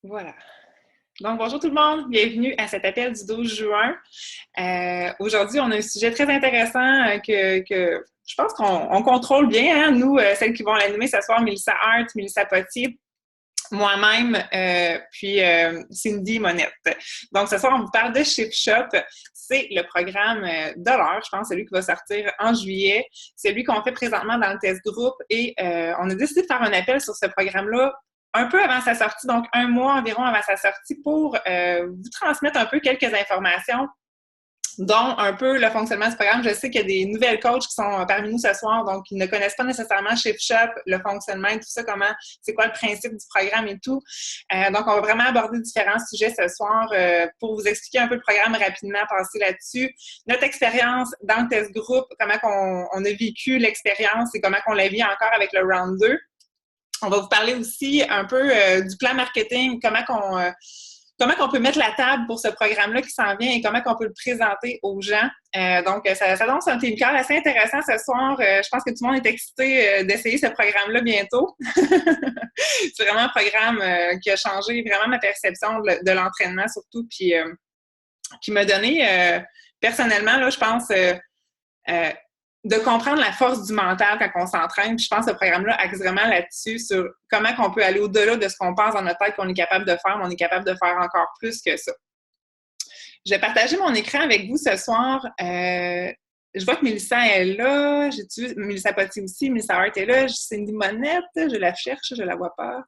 Voilà. Donc, bonjour tout le monde, bienvenue à cet appel du 12 juin. Aujourd'hui, on a un sujet très intéressant que je pense qu'on contrôle bien, hein? Nous, celles qui vont l'animer ce soir, Mélissa Hart, Mélissa Potier, moi-même, puis Cindy Monette. Donc, ce soir, on vous parle de Shift Shop. C'est le programme de l'heure, je pense, celui qui va sortir en juillet. Celui qu'on fait présentement dans le test groupe. Et on a décidé de faire un appel sur ce programme-là un peu avant sa sortie, donc un mois environ avant sa sortie, pour vous transmettre un peu quelques informations, dont un peu le fonctionnement du programme. Je sais qu'il y a des nouvelles coachs qui sont parmi nous ce soir, donc ils ne connaissent pas nécessairement Shift Shop, le fonctionnement et tout ça, comment, c'est quoi le principe du programme et tout. Donc, on va vraiment aborder différents sujets ce soir pour vous expliquer un peu le programme rapidement, passer là-dessus. Notre expérience dans le test groupe, comment on a vécu l'expérience et comment on la vit encore avec le round 2. On va vous parler aussi un peu du plan marketing, comment on peut mettre la table pour ce programme-là qui s'en vient et comment on peut le présenter aux gens. Donc, ça donne un team call assez intéressant ce soir. Je pense que tout le monde est excité d'essayer ce programme-là bientôt. C'est vraiment un programme qui a changé vraiment ma perception de l'entraînement surtout, puis qui m'a donné, personnellement, là, je pense, de comprendre la force du mental quand on s'entraîne. Puis je pense que ce programme-là axe vraiment là-dessus, sur comment on peut aller au-delà de ce qu'on pense dans notre tête qu'on est capable de faire, mais on est capable de faire encore plus que ça. Je vais partager mon écran avec vous ce soir. Je vois que Mélissa est là. J'ai-tu Mélissa Potier aussi. Mélissa Hart est là. Cindy Monette, je la cherche, je la vois pas.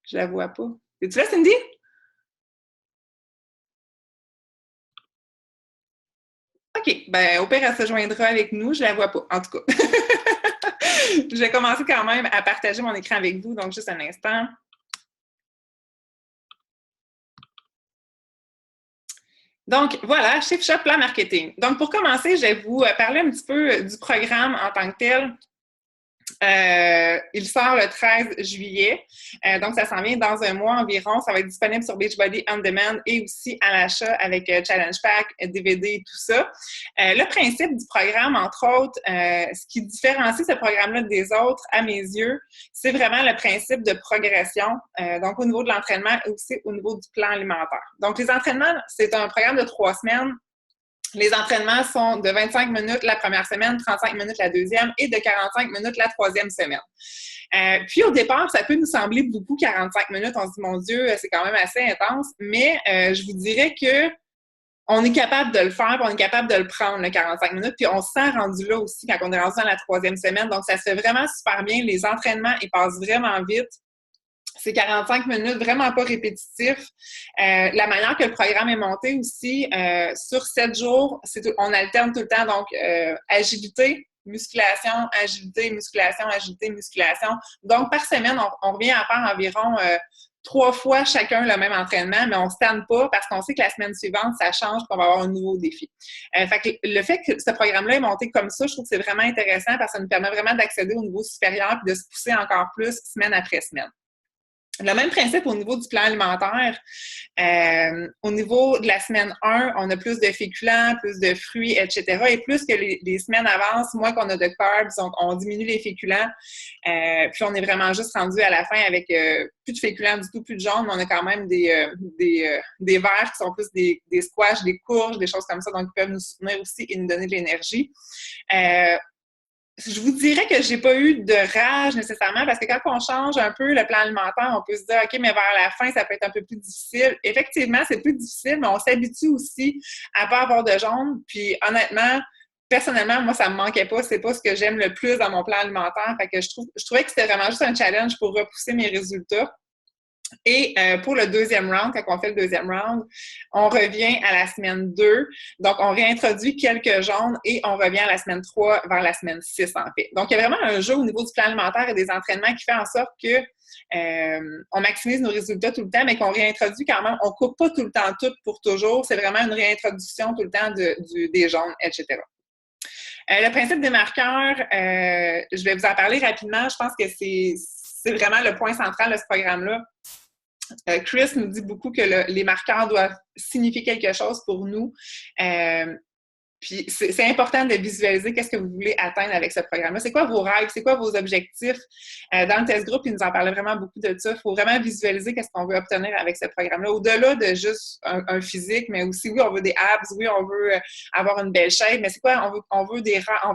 Je la vois pas. Es-tu là, Cindy? OK. Ben, au pire, elle se joindra avec nous. Je la vois pas, en tout cas. Je vais commencer quand même à partager mon écran avec vous, donc juste un instant. Donc, voilà, Shift Shop Plan Marketing. Donc, pour commencer, je vais vous parler un petit peu du programme en tant que tel. Il sort le 13 juillet. Donc, ça s'en vient dans un mois environ. Ça va être disponible sur Beachbody On Demand et aussi à l'achat avec Challenge Pack, DVD et tout ça. Le principe du programme, entre autres, ce qui différencie ce programme-là des autres, à mes yeux, c'est vraiment le principe de progression. Donc, au niveau de l'entraînement et aussi au niveau du plan alimentaire. Donc, les entraînements, c'est un programme de 3 semaines. Les entraînements sont de 25 minutes la première semaine, 35 minutes la deuxième et de 45 minutes la troisième semaine. Puis au départ, ça peut nous sembler beaucoup, 45 minutes. On se dit, mon Dieu, c'est quand même assez intense. Mais je vous dirais que on est capable de le faire, puis on est capable de le prendre, le 45 minutes. Puis on se sent rendu là aussi quand on est rendu dans la troisième semaine. Donc, ça se fait vraiment super bien. Les entraînements, ils passent vraiment vite. C'est 45 minutes, vraiment pas répétitif. La manière que le programme est monté aussi, sur 7 jours, on alterne tout le temps. Donc, agilité, musculation, agilité, musculation, agilité, musculation. Donc, par semaine, on revient à faire environ 3 fois chacun le même entraînement, mais on ne se tanne pas parce qu'on sait que la semaine suivante, ça change, qu'on va avoir un nouveau défi. Fait que le fait que ce programme-là est monté comme ça, je trouve que c'est vraiment intéressant parce que ça nous permet vraiment d'accéder au niveau supérieur et de se pousser encore plus semaine après semaine. Le même principe au niveau du plan alimentaire. Au niveau de la semaine 1, on a plus de féculents, plus de fruits, etc. Et plus que les semaines avancent, moins qu'on a de carbs, on diminue les féculents. Puis on est vraiment juste rendu à la fin avec plus de féculents du tout, plus de jaune, mais on a quand même des verts qui sont plus des squash, des courges, des choses comme ça, donc ils peuvent nous soutenir aussi et nous donner de l'énergie. Je vous dirais que j'ai pas eu de rage nécessairement parce que quand on change un peu le plan alimentaire, on peut se dire, OK, mais vers la fin, ça peut être un peu plus difficile. Effectivement, c'est plus difficile, mais on s'habitue aussi à pas avoir de jaune. Puis honnêtement, personnellement, moi, ça me manquait pas. C'est pas ce que j'aime le plus dans mon plan alimentaire. Fait que je trouvais que c'était vraiment juste un challenge pour repousser mes résultats. Et pour le deuxième round, quand on fait le deuxième round, on revient à la semaine 2. Donc, on réintroduit quelques jaunes et on revient à la semaine 3 vers la semaine 6, en fait. Donc, il y a vraiment un jeu au niveau du plan alimentaire et des entraînements qui fait en sorte que on maximise nos résultats tout le temps, mais qu'on réintroduit quand même. On ne coupe pas tout le temps tout pour toujours. C'est vraiment une réintroduction tout le temps des jaunes, etc. Le principe des marqueurs, je vais vous en parler rapidement. Je pense que c'est vraiment le point central de ce programme-là. Chris nous dit beaucoup que les marqueurs doivent signifier quelque chose pour nous. Puis c'est important de visualiser qu'est-ce que vous voulez atteindre avec ce programme-là. C'est quoi vos rêves? C'est quoi vos objectifs? Dans le test groupe, il nous en parlait vraiment beaucoup de ça. Il faut vraiment visualiser qu'est-ce qu'on veut obtenir avec ce programme-là. Au-delà de juste un physique, mais aussi, oui, on veut des abs, oui, on veut avoir une belle shape, mais c'est quoi? On veut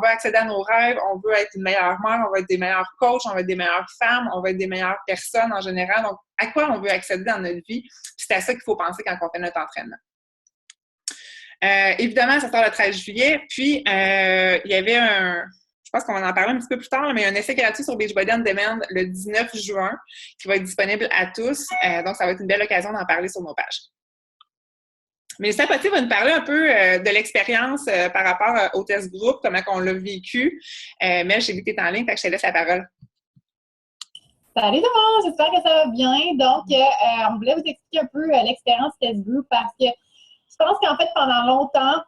accéder à nos rêves, on veut être une meilleure mère, on veut être des meilleurs coachs, on veut être des meilleures femmes, on veut être des meilleures personnes en général. Donc, à quoi on veut accéder dans notre vie? Puis c'est à ça qu'il faut penser quand on fait notre entraînement. Évidemment, ça sort le 13 juillet. Puis, il y avait je pense qu'on va en parler un petit peu plus tard, mais un essai gratuit sur Beachbody on Demand le 19 juin qui va être disponible à tous. Donc, ça va être une belle occasion d'en parler sur nos pages. Mélissa Potier va nous parler un peu de l'expérience par rapport au test groupe, comment on l'a vécu. Mel, j'ai vu que tu es en ligne, fait que je te laisse la parole. Salut tout le monde, j'espère que ça va bien. Donc, on voulait vous expliquer un peu l'expérience test group parce que je pense qu'en fait, pendant longtemps,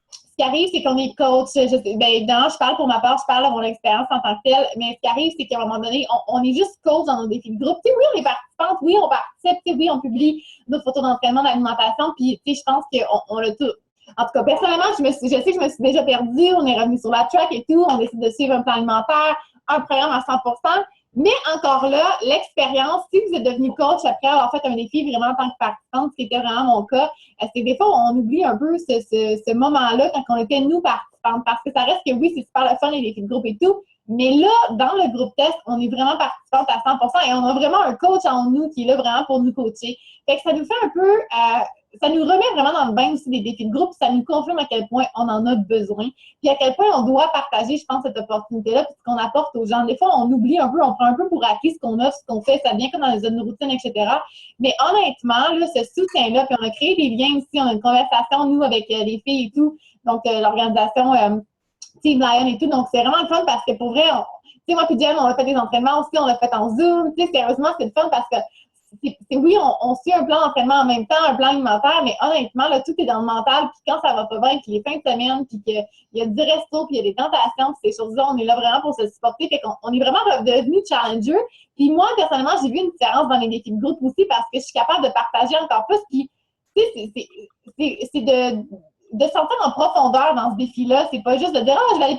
ce qui arrive, c'est qu'on est coach. Évidemment, je parle pour ma part, je parle de mon expérience en tant que telle, mais ce qui arrive, c'est qu'à un moment donné, on est juste coach dans nos défis de groupe. Tu sais, oui, on est participante, oui, on participe, tu sais, oui, on publie nos photos d'entraînement, d'alimentation, puis tu sais, je pense qu'on l'a tout. En tout cas, personnellement, je sais que je me suis déjà perdue, on est revenu sur la track et tout, on décide de suivre un plan alimentaire, un programme à 100%. Mais encore là, l'expérience, si vous êtes devenu coach après avoir fait un défi vraiment en tant que participante, ce qui était vraiment mon cas, c'est que des fois, on oublie un peu ce moment-là quand on était nous participantes. Parce que ça reste que oui, c'est super le fun, les défis de groupe et tout. Mais là, dans le groupe test, on est vraiment participante à 100% et on a vraiment un coach en nous qui est là vraiment pour nous coacher. Fait que ça nous fait un peu ça nous remet vraiment dans le bain aussi des défis de groupe, ça nous confirme à quel point on en a besoin, puis à quel point on doit partager, je pense, cette opportunité-là, puis ce qu'on apporte aux gens. Des fois, on oublie un peu, on prend un peu pour acquis ce qu'on offre, ce qu'on fait, ça vient comme dans les zones de routine, etc. Mais honnêtement, là, ce soutien-là, puis on a créé des liens aussi, on a une conversation, nous, avec les filles et tout, donc l'organisation Team Lion et tout, donc c'est vraiment le fun parce que pour vrai, tu sais, moi puis Jen, on a fait des entraînements aussi, on l'a fait en Zoom, tu sais, sérieusement, c'est le fun parce que oui, on suit un plan d'entraînement en même temps, un plan alimentaire, mais honnêtement, là, tout est dans le mental. Puis quand ça va pas bien, puis les fins de semaine, puis qu'il y a du resto, puis il y a des tentations, puis ces choses-là, on est là vraiment pour se supporter. Fait qu'on est vraiment devenu challenger. Puis moi, personnellement, j'ai vu une différence dans les défis de groupe aussi parce que je suis capable de partager encore plus. Puis, tu sais, c'est de sortir en profondeur dans ce défi-là. C'est pas juste de dire, ah, je vais aller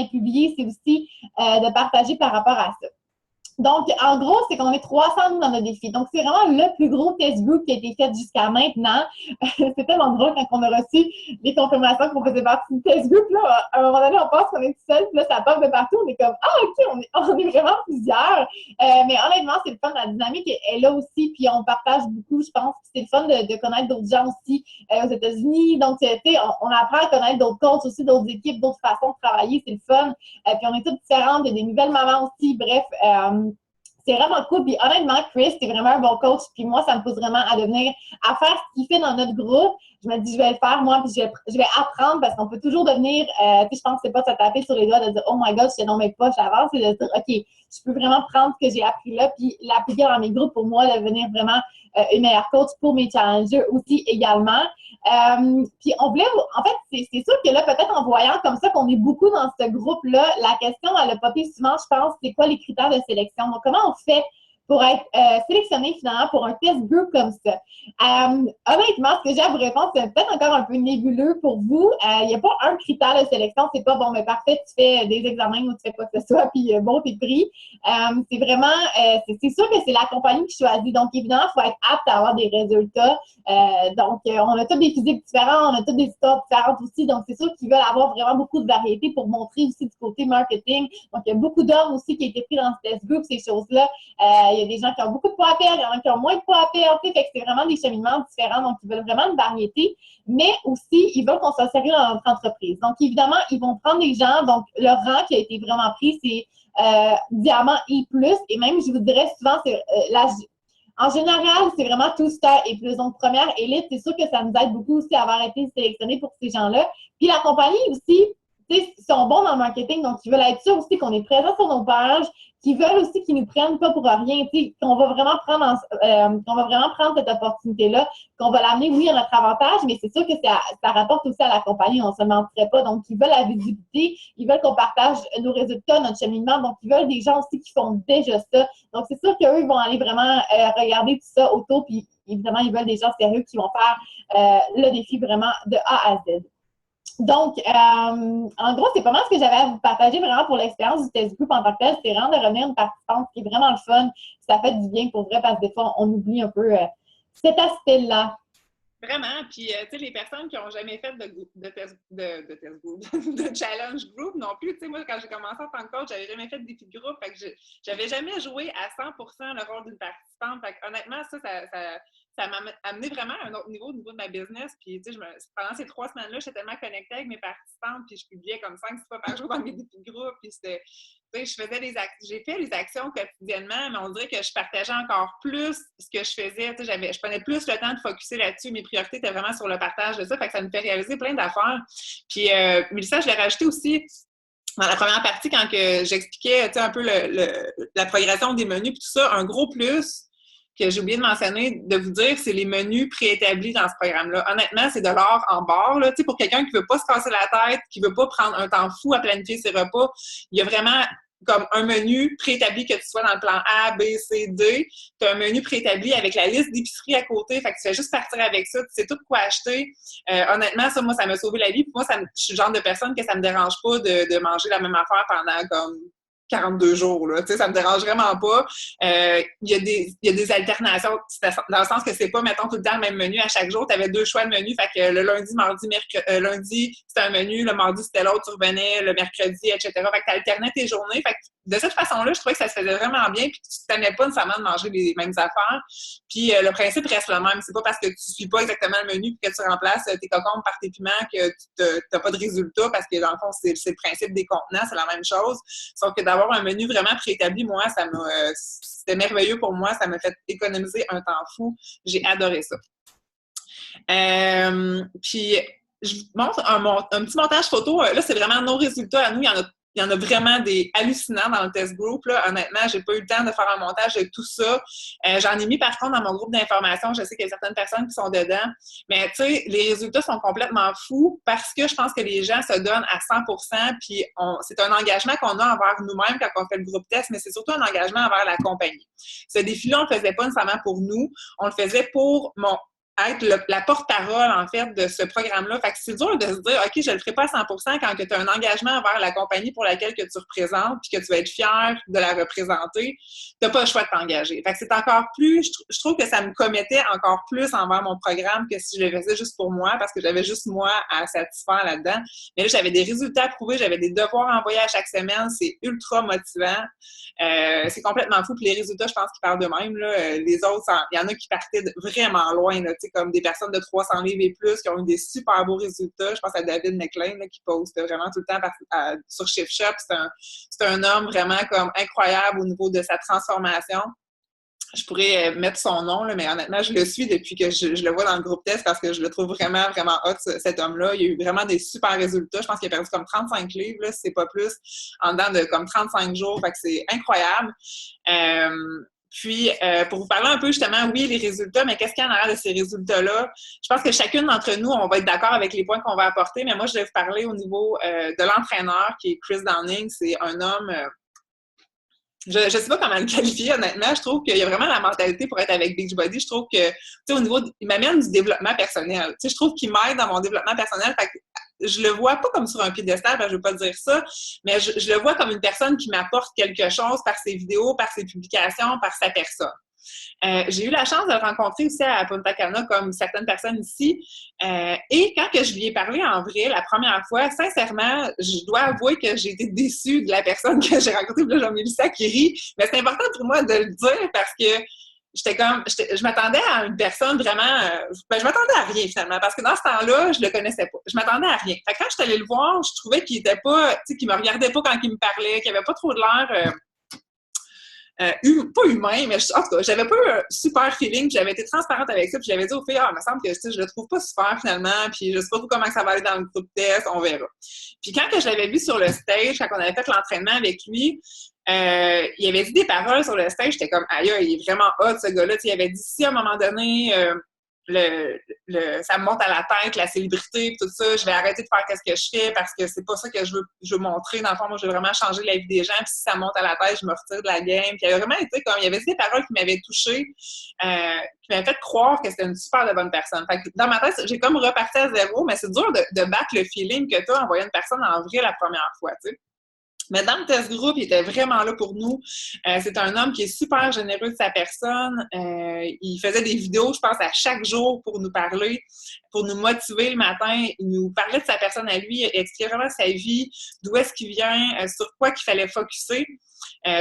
publier. C'est aussi de partager par rapport à ça. Donc, en gros, c'est qu'on est 300 dans notre défi. Donc, c'est vraiment le plus gros test group qui a été fait jusqu'à maintenant. C'est tellement drôle quand on a reçu les confirmations qu'on faisait partie du test group. Là, à un moment donné, on pense qu'on est tout seul, puis là, ça part de partout. On est comme, ah, OK, on est vraiment plusieurs. Mais honnêtement, c'est le fun. La dynamique est là aussi, puis on partage beaucoup, je pense. C'est le fun de connaître d'autres gens aussi aux États-Unis. Donc, tu sais, on apprend à connaître d'autres coachs aussi, d'autres équipes, d'autres façons de travailler. C'est le fun. Puis on est toutes différentes. Il y a des nouvelles mamans aussi. Bref, c'est vraiment cool. Puis honnêtement, Chris, t'es vraiment un bon coach. Puis moi, ça me pousse vraiment à faire ce qu'il fait dans notre groupe. Je me dis, je vais le faire moi, puis je vais apprendre parce qu'on peut toujours devenir, tu sais, je pense que c'est pas de se taper sur les doigts de dire, oh my god, je suis dans mes poches avant. C'est de dire, OK, je peux vraiment prendre ce que j'ai appris là, puis l'appliquer dans mes groupes pour moi, devenir vraiment une meilleure coach pour mes challengers aussi également. Puis on voulait, en fait, c'est sûr que là, peut-être en voyant comme ça qu'on est beaucoup dans ce groupe-là, la question, elle a popé souvent, je pense, c'est quoi les critères de sélection? Donc, comment on fait pour être sélectionné finalement pour un test group comme ça? Honnêtement, ce que j'ai à vous répondre, c'est peut-être encore un peu nébuleux pour vous. Il n'y a pas un critère de sélection, c'est pas bon, mais parfait, tu fais des examens ou tu fais quoi que ce soit, puis bon, t'es pris. C'est vraiment, c'est sûr que c'est la compagnie qui choisit. Donc, évidemment, il faut être apte à avoir des résultats. Donc, on a tous des physiques différents, on a toutes des histoires différentes aussi. Donc, c'est sûr qu'ils veulent avoir vraiment beaucoup de variété pour montrer aussi du côté marketing. Donc, il y a beaucoup d'hommes aussi qui ont été pris dans ce test group, ces choses-là. Il y a des gens qui ont beaucoup de poids à perdre, il y en a qui ont moins de poids à perdre. Fait que c'est vraiment des cheminements différents. Donc, ils veulent vraiment une variété. Mais aussi, ils veulent qu'on soit sérieux dans notre entreprise. Donc, évidemment, ils vont prendre des gens. Donc, le rang qui a été vraiment pris, c'est diamant I+. Et même, je vous dirais souvent, c'est en général, c'est vraiment tout star et plus. Donc, première élite, c'est sûr que ça nous aide beaucoup aussi à avoir été sélectionnés pour ces gens-là. Puis la compagnie aussi, tu sais, sont bons dans le marketing, donc ils veulent être sûrs aussi qu'on est présent sur nos pages, qu'ils veulent aussi qu'ils nous prennent pas pour rien, tu sais, qu'on va vraiment prendre cette opportunité-là, qu'on va l'amener, oui, à notre avantage, mais c'est sûr que ça rapporte aussi à la compagnie, on se mentirait pas. Donc, ils veulent la visibilité, ils veulent qu'on partage nos résultats, notre cheminement, donc ils veulent des gens aussi qui font déjà ça. Donc, c'est sûr qu'eux, ils vont aller vraiment regarder tout ça autour, puis évidemment, ils veulent des gens sérieux qui vont faire le défi vraiment de A à Z. Donc, en gros, c'est pas mal ce que j'avais à vous partager vraiment pour l'expérience du test group en tant que tel. C'est vraiment de revenir une participante qui est vraiment le fun. Ça fait du bien pour vrai parce que des fois, on oublie un peu cet aspect-là. Vraiment. Puis, tu sais, les personnes qui n'ont jamais fait de test group, de challenge group non plus. Tu sais, moi, quand j'ai commencé en tant que coach, j'avais jamais fait de défi de groupe. Fait que j'avais jamais joué à 100% le rôle d'une participante. Fait que, honnêtement, ça m'a amené vraiment à un autre niveau au niveau de ma business. Puis, tu sais, pendant ces 3 semaines-là, j'étais tellement connectée avec mes participantes. Puis, je publiais comme 5-6 fois par jour dans mes défis de groupe. Puis, c'était. Tu sais, j'ai fait les actions quotidiennement, mais on dirait que je partageais encore plus ce que je faisais. Tu sais, je prenais plus le temps de focusser là-dessus. Mes priorités étaient vraiment sur le partage de ça. Fait que ça me fait réaliser plein d'affaires. Puis, Mélissa, je l'ai rajouté aussi dans la première partie quand que j'expliquais, tu sais, un peu la progression des menus puis tout ça. Un gros plus que j'ai oublié de mentionner, de vous dire, c'est les menus préétablis dans ce programme-là. Honnêtement, c'est de l'or en barre. Là. Tu sais, pour quelqu'un qui ne veut pas se casser la tête, qui ne veut pas prendre un temps fou à planifier ses repas, il y a vraiment comme un menu préétabli, que tu sois dans le plan A, B, C, D. Tu as un menu préétabli avec la liste d'épicerie à côté. Fait que tu fais juste partir avec ça. Tu sais tout quoi acheter. Honnêtement, ça, moi, ça m'a sauvé la vie. Puis moi, je suis le genre de personne que ça me dérange pas de manger la même affaire pendant comme 42 jours, là. Tu sais, ça me dérange vraiment pas. Il y a des alternations, dans le sens que c'est pas, mettons, tout le temps le même menu à chaque jour. Tu avais 2 choix de menu. Fait que le lundi, mardi, mercredi, lundi, c'était un menu. Le mardi, c'était l'autre. Tu revenais le mercredi, etc. Fait que tu alternais tes journées. Fait que de cette façon-là, je trouvais que ça se faisait vraiment bien. Puis tu ne t'aimais pas nécessairement de manger les mêmes affaires. Puis le principe reste le même. C'est pas parce que tu suis pas exactement le menu et que tu remplaces tes concombres par tes piments que tu n'as pas de résultat, parce que dans le fond, c'est le principe des contenants, c'est la même chose. Sauf que d'avoir un menu vraiment préétabli, moi, c'était merveilleux pour moi. Ça m'a fait économiser un temps fou. J'ai adoré ça. Puis, je vous montre un petit montage photo. Là, c'est vraiment nos résultats à nous. Il y en a vraiment des hallucinants dans le test group. Là. Honnêtement, j'ai pas eu le temps de faire un montage de tout ça. J'en ai mis par contre dans mon groupe d'information. Je sais qu'il y a certaines personnes qui sont dedans. Mais tu sais, les résultats sont complètement fous parce que je pense que les gens se donnent à 100%. Puis c'est un engagement qu'on a envers nous-mêmes quand on fait le groupe test, mais c'est surtout un engagement envers la compagnie. Ce défi-là, on le faisait pas nécessairement pour nous. On le faisait pour être la porte-parole, en fait, de ce programme-là. Fait que c'est dur de se dire, OK, je le ferai pas à 100% quand tu as un engagement envers la compagnie pour laquelle que tu représentes puis que tu vas être fier de la représenter. Tu n'as pas le choix de t'engager. Fait que c'est encore plus, je trouve que ça me commettait encore plus envers mon programme que si je le faisais juste pour moi, parce que j'avais juste moi à satisfaire là-dedans. Mais là, j'avais des résultats à prouver, j'avais des devoirs à envoyer à chaque semaine. C'est ultra motivant. C'est complètement fou. Puis les résultats, je pense qu'ils parlent d'eux-mêmes. Les autres, il y en a qui partaient vraiment loin, là, comme des personnes de 300 livres et plus qui ont eu des super beaux résultats. Je pense à David McLean qui poste vraiment tout le temps sur Shift Shop. C'est un homme vraiment comme incroyable au niveau de sa transformation. Je pourrais mettre son nom, là, mais honnêtement, je le suis depuis que je le vois dans le groupe test parce que je le trouve vraiment, vraiment hot, cet homme-là. Il a eu vraiment des super résultats. Je pense qu'il a perdu comme 35 livres, là, si c'est pas plus, en dedans de comme 35 jours. Fait que c'est incroyable. Puis, pour vous parler un peu justement, oui, les résultats, mais qu'est-ce qu'il y a en arrière de ces résultats-là? Je pense que chacune d'entre nous, on va être d'accord avec les points qu'on va apporter, mais moi, je vais vous parler au niveau de l'entraîneur qui est Chris Downing. C'est un homme... je ne sais pas comment le qualifier, honnêtement. Je trouve qu'il y a vraiment la mentalité pour être avec Beachbody. Je trouve que, tu sais, au niveau... il m'amène du développement personnel. Tu sais, je trouve qu'il m'aide dans mon développement personnel. Fait que je le vois pas comme sur un piédestal, je veux pas dire ça, mais je le vois comme une personne qui m'apporte quelque chose par ses vidéos, par ses publications, par sa personne. J'ai eu la chance de le rencontrer aussi à Punta Cana, comme certaines personnes ici. Et quand que je lui ai parlé en vrai la première fois, sincèrement, je dois avouer que j'ai été déçue de la personne que j'ai rencontrée. Puis là, j'ai Mélissa qui rit. Mais c'est important pour moi de le dire parce que je m'attendais à une personne vraiment... je m'attendais à rien, finalement, parce que dans ce temps-là, je le connaissais pas. Je m'attendais à rien. Fait que quand je suis allée le voir, je trouvais qu'il était pas... Tu sais, qu'il me regardait pas quand il me parlait, qu'il avait pas trop de l'air... pas humain, mais en tout cas, j'avais pas eu un super feeling, puis j'avais été transparente avec ça, puis j'avais dit aux filles, il me semble que je le trouve pas super finalement, puis je sais pas trop comment ça va aller dans le groupe test, on verra. Puis quand que je l'avais vu sur le stage, quand on avait fait l'entraînement avec lui, il avait dit des paroles sur le stage, j'étais comme, aïe, il est vraiment hot ce gars-là, il avait dit, si à un moment donné, ça me monte à la tête, la célébrité, tout ça. Je vais arrêter de faire ce que je fais parce que c'est pas ça que je veux montrer. Dans le fond, moi, je veux vraiment changer la vie des gens. Puis si ça monte à la tête, je me retire de la game. Puis il y a vraiment été comme, il y avait des paroles qui m'avaient touchée, qui m'avaient fait croire que c'était une super de bonne personne. Fait que dans ma tête, j'ai comme reparti à zéro, mais c'est dur de battre le feeling que tu as en voyant une personne en vrai la première fois, tu sais. Mais dans le test groupe, il était vraiment là pour nous. C'est un homme qui est super généreux de sa personne. Il faisait des vidéos, je pense, à chaque jour pour nous parler, pour nous motiver le matin. Il nous parlait de sa personne à lui, il expliquait vraiment sa vie, d'où est-ce qu'il vient, sur quoi qu'il fallait focusser.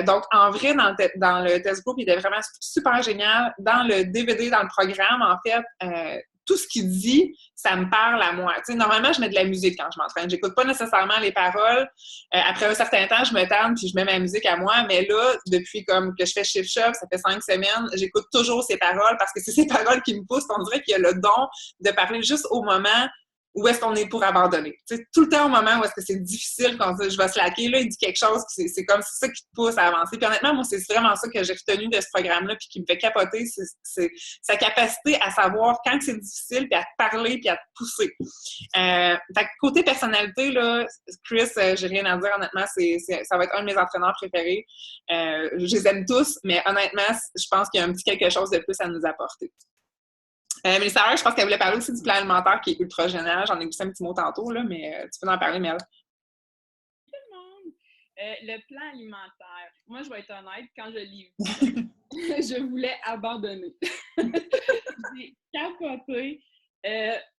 Donc, en vrai, dans le test group, il était vraiment super génial. Dans le DVD, dans le programme, en fait, tout ce qu'il dit, ça me parle à moi. Tu sais, normalement, je mets de la musique quand je m'entraîne. J'écoute pas nécessairement les paroles. Après un certain temps, je me tanne puis je mets ma musique à moi. Mais là, depuis comme que je fais Shift Shop, ça fait 5 semaines, j'écoute toujours ces paroles parce que c'est ces paroles qui me poussent. On dirait qu'il y a le don de parler juste au moment où est-ce qu'on est pour abandonner. Tu sais, tout le temps au moment où est-ce que c'est difficile, quand je vais slacker, là, il dit quelque chose, c'est comme c'est ça qui te pousse à avancer. Puis honnêtement, moi, c'est vraiment ça que j'ai retenu de ce programme-là, puis qui me fait capoter, c'est sa capacité à savoir quand c'est difficile, puis à te parler, puis à te pousser. Fait que côté personnalité, là, Chris, j'ai rien à dire, honnêtement, ça va être un de mes entraîneurs préférés. Je les aime tous, mais honnêtement, je pense qu'il y a un petit quelque chose de plus à nous apporter. Mélissa, je pense qu'elle voulait parler aussi du plan alimentaire qui est ultra génial. J'en ai glissé un petit mot tantôt, là, mais tu peux en parler, Mel. Tout le monde. Le plan alimentaire. Moi, je vais être honnête, quand je l'ai vu, je voulais abandonner. J'ai capoté.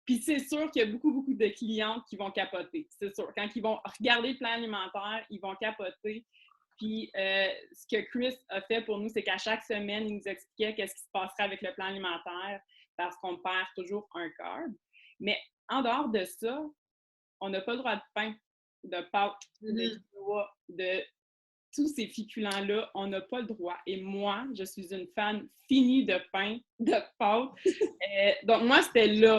Puis c'est sûr qu'il y a beaucoup de clientes qui vont capoter. C'est sûr. Quand ils vont regarder le plan alimentaire, ils vont capoter. Puis ce que Chris a fait pour nous, c'est qu'à chaque semaine, il nous expliquait qu'est-ce qui se passerait avec le plan alimentaire parce qu'on perd toujours un carb. Mais en dehors de ça, on n'a pas le droit de pain, de pâtes, de quinoa, de tous ces féculents-là, on n'a pas le droit. Et moi, je suis une fan finie de pain, de pâtes. Donc moi, c'était là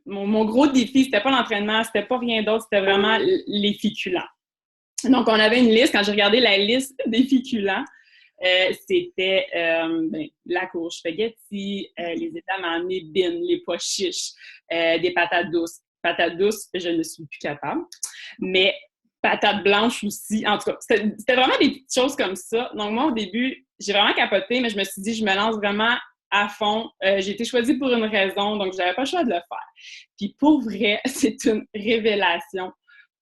mon gros défi. C'était pas l'entraînement, c'était pas rien d'autre, c'était vraiment les féculents. Donc, on avait une liste. Quand j'ai regardé la liste des féculents, c'était la courge spaghetti, les edamame, bines, les pois chiches, des patates douces. Patates douces, je ne suis plus capable. Mais patates blanches aussi. En tout cas, c'était vraiment des petites choses comme ça. Donc, moi, au début, j'ai vraiment capoté, mais je me suis dit, je me lance vraiment à fond. J'ai été choisie pour une raison, donc je n'avais pas le choix de le faire. Puis, pour vrai, c'est une révélation.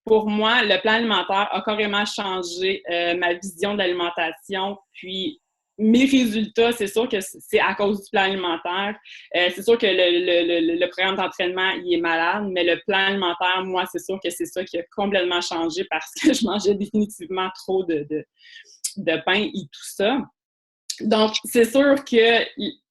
Pour moi, le plan alimentaire a carrément changé ma vision de l'alimentation. Puis, mes résultats, c'est sûr que c'est à cause du plan alimentaire. C'est sûr que le programme d'entraînement, il est malade, mais le plan alimentaire, moi, c'est sûr que c'est ça qui a complètement changé parce que je mangeais définitivement trop de pain et tout ça. Donc, c'est sûr que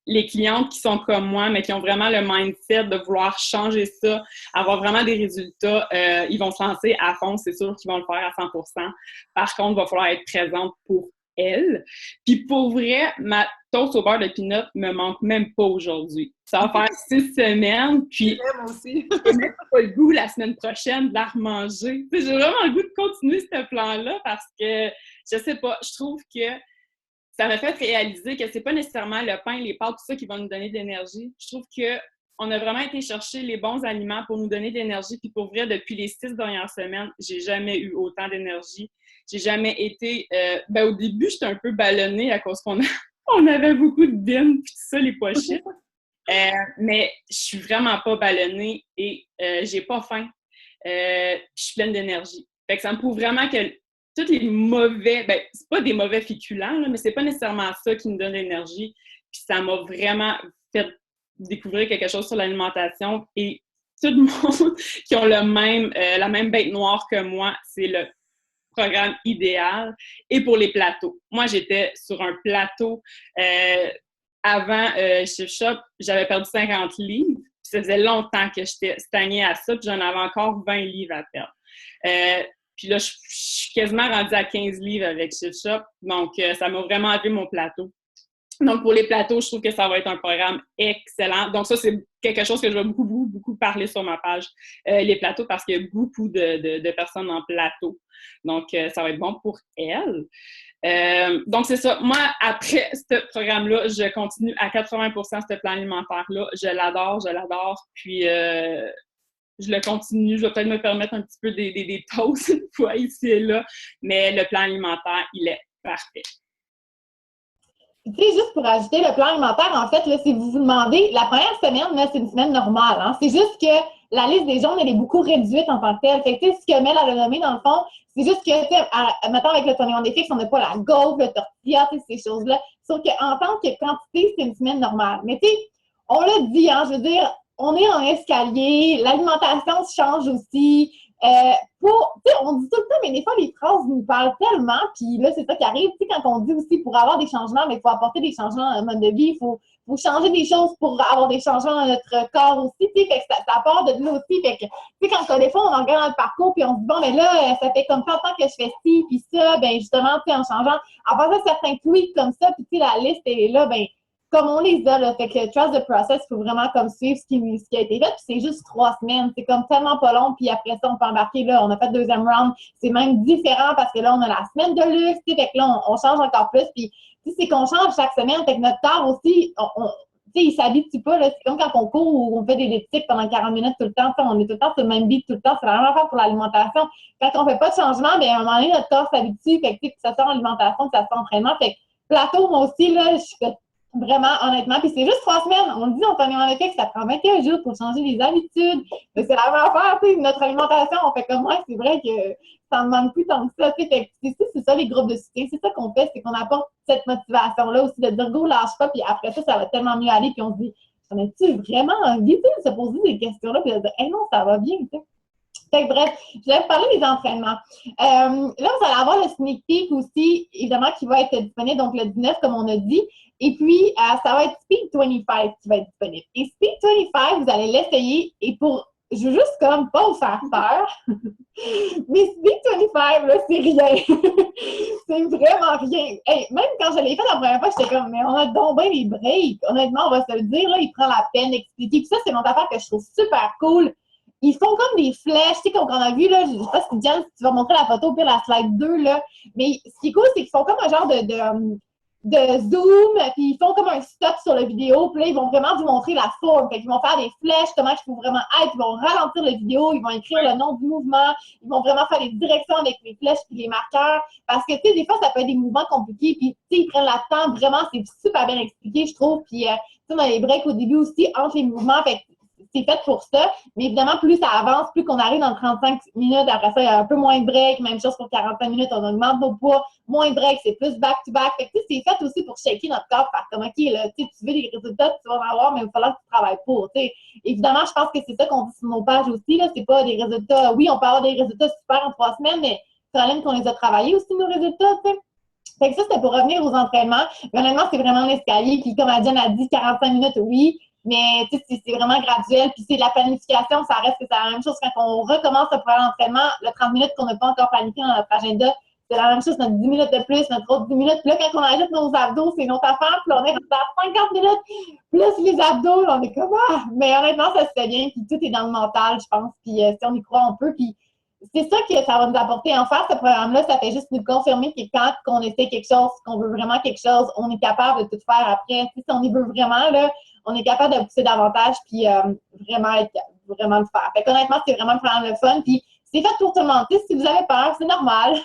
les clientes qui sont comme moi, mais qui ont vraiment le mindset de vouloir changer ça, avoir vraiment des résultats, ils vont se lancer à fond, c'est sûr qu'ils vont le faire à 100%. Par contre, il va falloir être présente pour elles. Puis pour vrai, ma toast au beurre de peanut me manque même pas aujourd'hui. Ça va faire 6 semaines, puis moi aussi. j'ai même pas le goût la semaine prochaine de la remanger. J'ai vraiment le goût de continuer ce plan-là parce que, je sais pas, je trouve que ça m'a fait réaliser que c'est pas nécessairement le pain, les pâtes, tout ça qui va nous donner de l'énergie. Je trouve qu'on a vraiment été chercher les bons aliments pour nous donner de l'énergie. Puis pour vrai, depuis les 6 dernières semaines, j'ai jamais eu autant d'énergie. J'ai jamais été... au début, j'étais un peu ballonnée à cause on avait beaucoup de bines puis tout ça, les pois chiches. Mais je suis vraiment pas ballonnée et j'ai pas faim. Je suis pleine d'énergie. Fait que ça me prouve vraiment que tous les mauvais, c'est pas des mauvais féculents, là, mais c'est pas nécessairement ça qui me donne l'énergie. Puis ça m'a vraiment fait découvrir quelque chose sur l'alimentation. Et tout le monde qui ont la même bête noire que moi, c'est le programme idéal. Et pour les plateaux. Moi, j'étais sur un plateau avant Shift Shop, j'avais perdu 50 livres. Puis ça faisait longtemps que j'étais stagnée à ça, puis j'en avais encore 20 livres à perdre. Puis là, je suis quasiment rendue à 15 livres avec Shift Shop. Donc, ça m'a vraiment enlevé mon plateau. Donc, pour les plateaux, je trouve que ça va être un programme excellent. Donc, ça, c'est quelque chose que je vais beaucoup parler sur ma page, les plateaux, parce qu'il y a beaucoup de personnes en plateau. Donc, ça va être bon pour elles. Donc, c'est ça. Moi, après ce programme-là, je continue à 80% ce plan alimentaire-là. Je l'adore, je l'adore. Puis, je le continue. Je vais peut-être me permettre un petit peu des toasts une fois ici et là. Mais le plan alimentaire, il est parfait. Tu sais, juste pour ajouter le plan alimentaire, en fait, là, si vous vous demandez, la première semaine, là, c'est une semaine normale. Hein? C'est juste que la liste des jaunes, elle est beaucoup réduite en tant que telle. Fait que, tu sais, ce que Mel a nommé, dans le fond, c'est juste que, tu sais, maintenant, avec le Tony on fixe, on n'a pas la gaufre, le tortilla, tu sais, ces choses-là. Sauf qu'en tant que quantité, c'est une semaine normale. Mais, tu sais, on l'a dit, hein, je veux dire, on est en escalier, l'alimentation se change aussi. On dit tout le temps, mais des fois, les phrases nous parlent tellement, puis là, c'est ça qui arrive, tu sais, quand on dit aussi pour avoir des changements, mais il faut apporter des changements dans le mode de vie, il faut changer des choses pour avoir des changements dans notre corps aussi, tu sais, fait que ça part de là aussi, fait que, tu sais, quand des fois, on regarde le parcours, puis on se dit, bon, mais là, ça fait comme tant de temps que je fais ci, puis ça, ben justement, tu sais, en changeant, en faisant certains tweaks comme ça, puis tu sais, la liste, elle est là, ben comme on les a, là, fait que trust the process, il faut vraiment comme suivre ce qui a été fait, puis c'est juste 3 semaines, c'est comme tellement pas long, puis après ça, on peut embarquer, là, on a fait le deuxième round, c'est même différent parce que là, on a la semaine de luxe, tu sais, fait que là, on change encore plus, puis tu sais, c'est qu'on change chaque semaine, fait que notre corps aussi, tu sais, il s'habitue pas, là, c'est comme quand on court ou on fait des éthiques pendant 40 minutes tout le temps, on est tout le temps sur le même beat tout le temps, c'est la même affaire pour l'alimentation. Quand on fait pas de changement, bien, à un moment donné, notre corps s'habitue, fait que, que ça soit en alimentation, que ça soit en entraînement, fait que plateau, moi aussi, là, je suis vraiment, honnêtement. Puis c'est juste 3 semaines. On le dit, on s'en en effet que ça prend 21 jours pour changer les habitudes. Mais c'est la même affaire, tu sais. Notre alimentation, on fait comme moi, c'est vrai que ça ne demande plus tant que ça. Tu sais, c'est ça les groupes de soutien. C'est ça qu'on fait, c'est qu'on apporte cette motivation-là aussi de dire go, lâche pas. Puis après ça, ça va tellement mieux aller. Puis on se dit, j'en ai-tu vraiment envie de se poser des questions-là? Puis de dire, hey, non, ça va bien, tu sais. Fait que bref, je vais vous parler des entraînements. Là, vous allez avoir le sneak peek aussi, évidemment, qui va être disponible, donc le 19, comme on a dit. Et puis, ça va être Speed 25 qui va être disponible. Et Speed 25, vous allez l'essayer. Et pour, je veux juste comme pas vous faire peur, mais Speed 25, là, c'est rien. C'est vraiment rien. Hey, même quand je l'ai fait la première fois, j'étais comme, mais on a donc bien les breaks. Honnêtement, on va se le dire, là, il prend la peine d'expliquer. Puis ça, c'est mon affaire que je trouve super cool. Ils font comme des flèches, tu sais, comme on a vu, là, je sais pas si Diane, si tu vas montrer la photo, puis la slide 2, là, mais ce qui est cool, c'est qu'ils font comme un genre de zoom, puis ils font comme un stop sur la vidéo, puis là, ils vont vraiment vous montrer la forme, fait qu'ils vont faire des flèches, comment il faut vraiment être, ils vont ralentir la vidéo, ils vont écrire le nom du mouvement, ils vont vraiment faire les directions avec les flèches puis les marqueurs, parce que, tu sais, des fois, ça peut être des mouvements compliqués, puis, tu sais, ils prennent le temps, vraiment, c'est super bien expliqué, je trouve, puis, tu sais, on a les breaks au début aussi, entre les mouvements, fait c'est fait pour ça. Mais évidemment, plus ça avance, plus qu'on arrive dans 35 minutes, après ça, il y a un peu moins de break. Même chose pour 45 minutes, on augmente nos poids. Moins de break, c'est plus back-to-back. Fait que, c'est fait aussi pour shaker notre corps. Parce que, OK, là, tu veux des résultats, tu vas en avoir, mais il va falloir que tu travailles pour. T'sais. Évidemment, je pense que c'est ça qu'on dit sur nos pages aussi. Là. C'est pas des résultats. Oui, on peut avoir des résultats super en 3 semaines, mais Caroline, qu'on les a travaillés aussi, nos résultats. T'sais. Fait que ça, c'était pour revenir aux entraînements. Mais honnêtement, c'est vraiment l'escalier. Puis comme Adrienne a dit, 45 minutes, oui. Mais c'est vraiment graduel. Puis c'est de la planification, ça reste que c'est la même chose. Quand on recommence le premier entraînement, le 30 minutes qu'on n'a pas encore planifié dans notre agenda, c'est la même chose, notre 10 minutes de plus, notre autre 10 minutes. Puis là, quand on ajoute nos abdos, c'est une autre affaire. Puis là, on est à 50 minutes, plus les abdos, là, on est comme ah! Mais honnêtement, ça se fait bien. Puis tout est dans le mental, je pense. Puis si on y croit, on peut. Puis c'est ça que ça va nous apporter. En faire ce programme-là, ça fait juste nous confirmer que quand on essaie quelque chose, qu'on veut vraiment quelque chose, on est capable de tout faire après. Si on y veut vraiment, là, on est capable de pousser davantage puis vraiment le faire. Fait qu'honnêtement, c'est vraiment le fun. Puis c'est fait pour tout le monde. Si vous avez peur, c'est normal.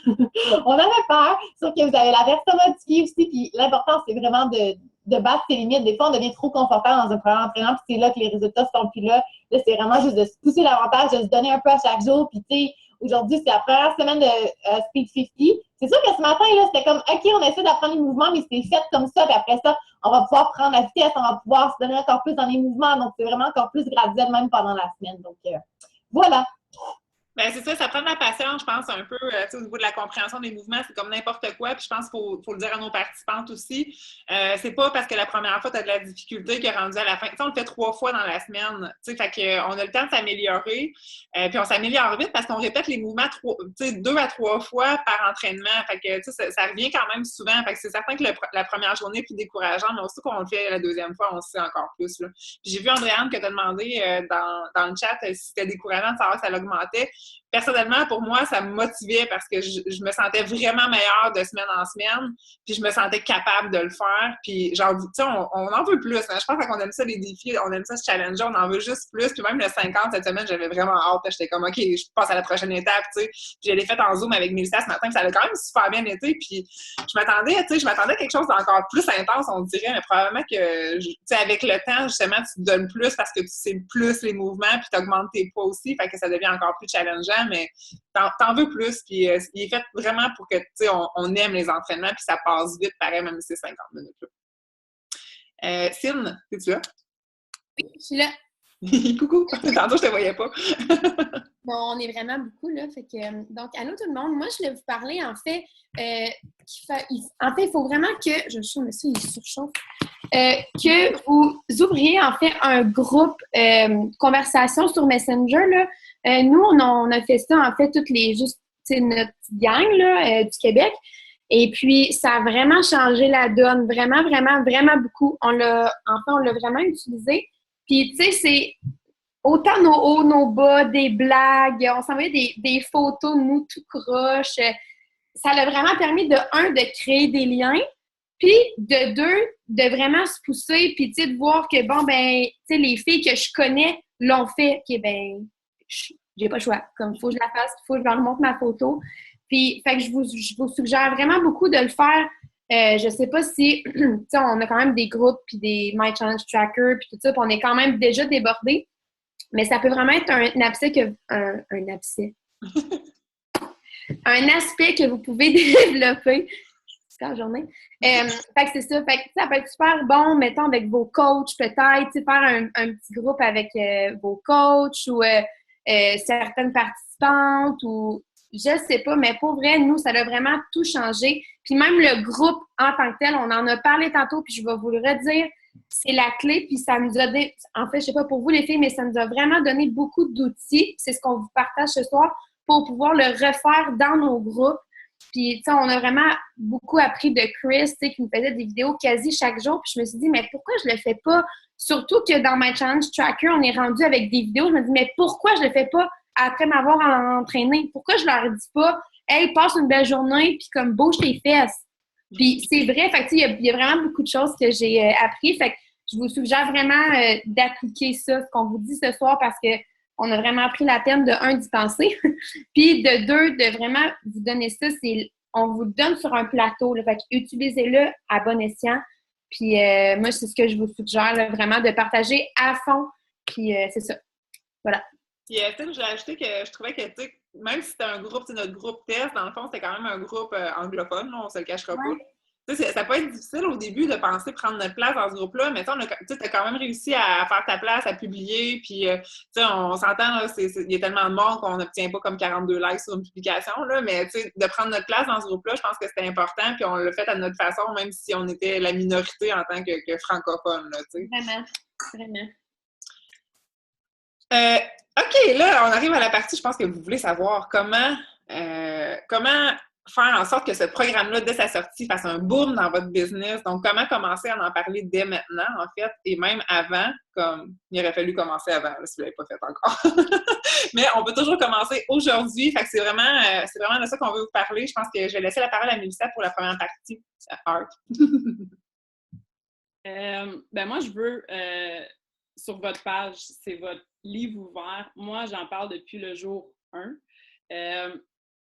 On avait peur, sauf que vous avez la version modifiée aussi. Puis l'important, c'est vraiment de battre ses limites. Des fois, on devient trop confortable dans un programme d'entraînement, puis c'est là que les résultats sont plus là. Là, c'est vraiment juste de se pousser davantage, de se donner un peu à chaque jour. Puis tu sais, aujourd'hui, c'est la première semaine de Speed 50. C'est sûr que ce matin, là, c'était comme, OK, on essaie d'apprendre les mouvements, mais c'est fait comme ça. Puis après ça, on va pouvoir prendre la vitesse, on va pouvoir se donner encore plus dans les mouvements. Donc, c'est vraiment encore plus graduel, même pendant la semaine. Donc, voilà. Ben, c'est ça, ça prend de la patience, je pense, un peu, au niveau de la compréhension des mouvements, c'est comme n'importe quoi, puis je pense qu'il faut le dire à nos participantes aussi. C'est pas parce que la première fois, tu as de la difficulté que rendu à la fin. On le fait 3 fois dans la semaine, fait qu'on a le temps de s'améliorer, puis on s'améliore vite parce qu'on répète les mouvements 2 à 3 fois par entraînement, fait que ça revient quand même souvent, fait que c'est certain que la première journée est plus décourageante, mais aussi qu'on le fait la deuxième fois, on se sait encore plus. Là. Puis j'ai vu Andréane que tu as demandé dans le chat si c'était décourageant de savoir que ça l'augmentait. personnellement, pour moi, ça me motivait parce que je me sentais vraiment meilleure de semaine en semaine, puis je me sentais capable de le faire, puis genre, tu sais, on en veut plus, hein. Je pense qu'on aime ça, les défis, on aime ça se challenger, on en veut juste plus, puis même le 50 cette semaine, j'avais vraiment hâte, j'étais comme, OK, je passe à la prochaine étape, tu sais, puis je l'ai fait en Zoom avec Mélissa ce matin, puis ça avait quand même super bien été, puis je m'attendais à quelque chose d'encore plus intense, on dirait, mais probablement que, tu sais, avec le temps, justement, tu te donnes plus parce que tu sais plus les mouvements, puis tu augmentes tes poids aussi, fait que ça devient encore plus challengeant, mais t'en veux plus, puis il est fait vraiment pour que, tu sais, on aime les entraînements, puis ça passe vite, pareil, même si c'est 50 minutes. Cine, es-tu là? Oui, je suis là. Coucou! Tantôt, je te voyais pas. Bon, on est vraiment beaucoup, là. Fait que, donc, allô tout le monde. Moi, je voulais vous parler, en fait, il faut vraiment que, je chauffe, monsieur, il surchauffe, que vous ouvriez, en fait, un groupe conversation sur Messenger, là. Nous, on a fait ça, en fait, notre gang, là, du Québec. Et puis, ça a vraiment changé la donne. Vraiment, vraiment, vraiment beaucoup. On l'a vraiment utilisé. Puis, tu sais, c'est autant nos hauts, nos bas, des blagues. On s'envoyait des photos de nous tout croche. Ça l'a vraiment permis, de créer des liens. Puis, de deux, de vraiment se pousser. Puis, tu sais, de voir que, bon, ben, tu sais, les filles que je connais l'ont fait. OK, ben, j'ai pas le choix. Comme, faut que je la fasse, faut que je leur montre ma photo. Puis, fait que je vous suggère vraiment beaucoup de le faire. Je sais pas si, tu sais, on a quand même des groupes, puis des My Challenge Tracker, puis tout ça, puis on est quand même déjà débordés. Mais ça peut vraiment être un aspect que vous pouvez développer. C'est la journée. Fait que c'est ça. Fait que ça peut être super bon, mettons, avec vos coachs, peut-être, tu sais, faire un petit groupe avec vos coachs ou certaines participantes ou je sais pas, mais pour vrai, nous, ça a vraiment tout changé. Puis même le groupe en tant que tel, on en a parlé tantôt, puis je vais vous le redire, c'est la clé, puis ça nous a donné, en fait, je sais pas pour vous les filles, mais ça nous a vraiment donné beaucoup d'outils. C'est ce qu'on vous partage ce soir pour pouvoir le refaire dans nos groupes. Puis, tu sais, on a vraiment beaucoup appris de Chris, tu sais, qui nous faisait des vidéos quasi chaque jour. Puis je me suis dit, mais pourquoi je le fais pas? Surtout que dans My Challenge Tracker, on est rendu avec des vidéos. Je me dis, mais pourquoi je le fais pas après m'avoir entraîné? Pourquoi je leur dis pas, hey, passe une belle journée, puis comme bouge tes fesses? Puis c'est vrai, fait que il y a vraiment beaucoup de choses que j'ai appris. Fait que je vous suggère vraiment d'appliquer ça, ce qu'on vous dit ce soir, parce que on a vraiment pris la peine de, un, d'y penser, puis de deux, de vraiment vous donner ça. On vous le donne sur un plateau, là, fait que utilisez-le à bon escient. Puis moi, c'est ce que je vous suggère, là, vraiment, de partager à fond. Puis c'est ça. Voilà. Puis, j'ai ajouté que je trouvais que, tu sais, même si c'était un groupe, c'est notre groupe test, dans le fond, c'était quand même un groupe anglophone, là, on se le cachera pas. Tu sais, ça peut être difficile au début de penser prendre notre place dans ce groupe-là, mais tu as quand même réussi à faire ta place, à publier, puis, tu sais, on s'entend, là, il y a tellement de monde qu'on n'obtient pas comme 42 likes sur une publication, là, mais, tu sais, de prendre notre place dans ce groupe-là, je pense que c'était important, puis on l'a fait à notre façon, même si on était la minorité en tant que francophone, là, tu sais. Vraiment, vraiment. OK, là, on arrive à la partie, je pense que vous voulez savoir comment faire en sorte que ce programme-là, dès sa sortie, fasse un boom dans votre business. Donc, comment commencer à en parler dès maintenant, en fait, et même avant, comme il aurait fallu commencer avant, là, si vous ne l'avez pas fait encore. Mais on peut toujours commencer aujourd'hui. Fait que c'est vraiment de ça qu'on veut vous parler. Je pense que je vais laisser la parole à Mélissa pour la première partie. Art. Ben moi, je veux, sur votre page, c'est votre livre ouvert. Moi, j'en parle depuis le jour 1.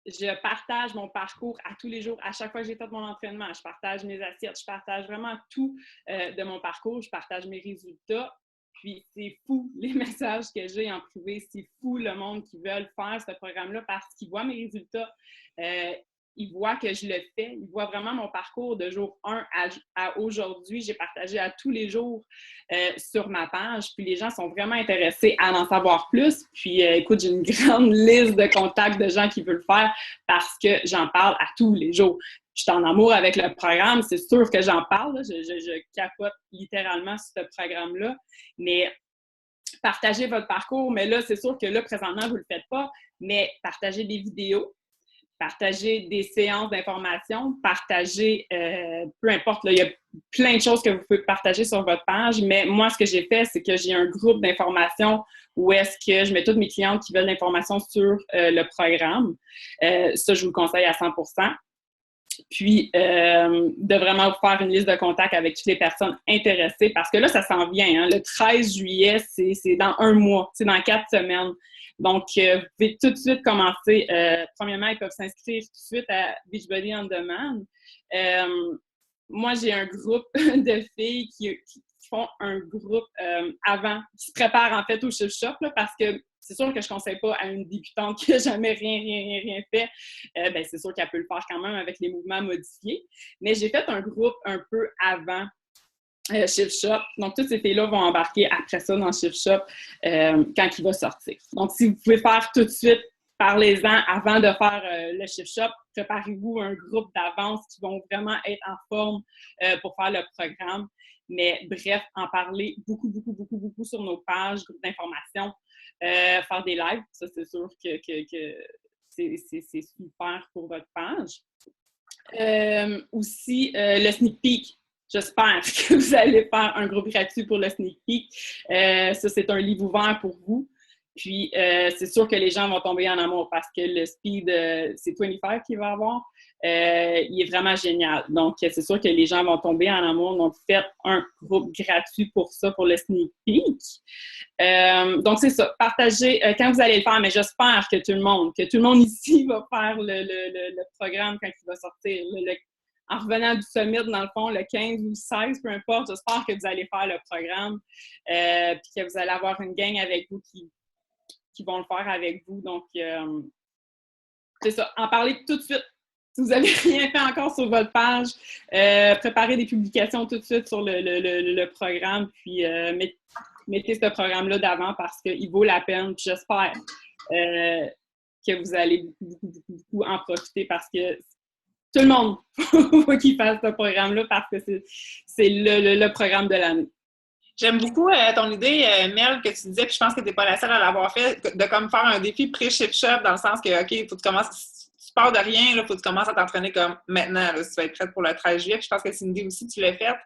Je partage mon parcours à tous les jours. À chaque fois que j'ai fait mon entraînement, je partage mes assiettes, je partage vraiment tout de mon parcours. Je partage mes résultats. Puis c'est fou les messages que j'ai en privé. C'est fou le monde qui veut faire ce programme-là parce qu'ils voient mes résultats. Ils voient que je le fais. Ils voient vraiment mon parcours de jour 1 à aujourd'hui. J'ai partagé à tous les jours sur ma page. Puis les gens sont vraiment intéressés à en savoir plus. Puis écoute, j'ai une grande liste de contacts de gens qui veulent le faire parce que j'en parle à tous les jours. Je suis en amour avec le programme. C'est sûr que j'en parle. Là. Je capote littéralement sur ce programme-là. Mais partagez votre parcours. Mais là, c'est sûr que là, présentement, vous ne le faites pas. Mais partagez des vidéos. Partager des séances d'information, partager, peu importe, là, il y a plein de choses que vous pouvez partager sur votre page, mais moi, ce que j'ai fait, c'est que j'ai un groupe d'information où est-ce que je mets toutes mes clientes qui veulent l'information sur le programme. Ça, je vous le conseille à 100%. Puis, de vraiment vous faire une liste de contacts avec toutes les personnes intéressées, parce que là, ça s'en vient. Hein? Le 13 juillet, c'est dans 1 mois, c'est dans 4 semaines. Donc, vous pouvez tout de suite commencer. Premièrement, ils peuvent s'inscrire tout de suite à Beachbody On Demand. Moi, j'ai un groupe de filles qui font un groupe avant, qui se préparent en fait au Shift Shop, là, parce que c'est sûr que je ne conseille pas à une débutante qui n'a jamais rien fait. Ben, c'est sûr qu'elle peut le faire quand même avec les mouvements modifiés. Mais j'ai fait un groupe un peu avant Shift Shop. Donc, toutes ces filles-là vont embarquer après ça dans Shift Shop quand il va sortir. Donc, si vous pouvez faire tout de suite, parlez-en avant de faire le Shift Shop. Préparez-vous un groupe d'avance qui vont vraiment être en forme pour faire le programme. Mais bref, en parler beaucoup sur nos pages, groupes d'information, faire des lives, ça c'est sûr que c'est super pour votre page. Aussi, le sneak peek. J'espère que vous allez faire un groupe gratuit pour le sneak peek. Ça, c'est un livre ouvert pour vous. Puis, c'est sûr que les gens vont tomber en amour parce que le speed, c'est 25 qu'il va avoir. Il est vraiment génial. Donc, c'est sûr que les gens vont tomber en amour. Donc, faites un groupe gratuit pour ça, pour le sneak peek. Donc, c'est ça. Partagez quand vous allez le faire, mais j'espère que tout le monde ici va faire le programme quand il va sortir. En revenant du summit, dans le fond, le 15 ou le 16, peu importe, j'espère que vous allez faire le programme puis que vous allez avoir une gang avec vous qui vont le faire avec vous. Donc, c'est ça. En parler tout de suite. Si vous n'avez rien fait encore sur votre page, préparez des publications tout de suite sur le programme, puis mettez ce programme-là d'avant parce qu'il vaut la peine. Puis j'espère que vous allez beaucoup en profiter parce que tout le monde faut qu'il fasse ce programme-là parce que c'est le programme de l'année. J'aime beaucoup ton idée, Mel, que tu disais, puis je pense que tu n'es pas la seule à l'avoir fait, de comme faire un défi pré-Shift Shop dans le sens que, OK, il faut que tu commences, tu pars de rien, il faut que tu commences à t'entraîner comme maintenant, là, si tu vas être prête pour le 13 juillet. Puis je pense que c'est une idée aussi, tu l'as faite.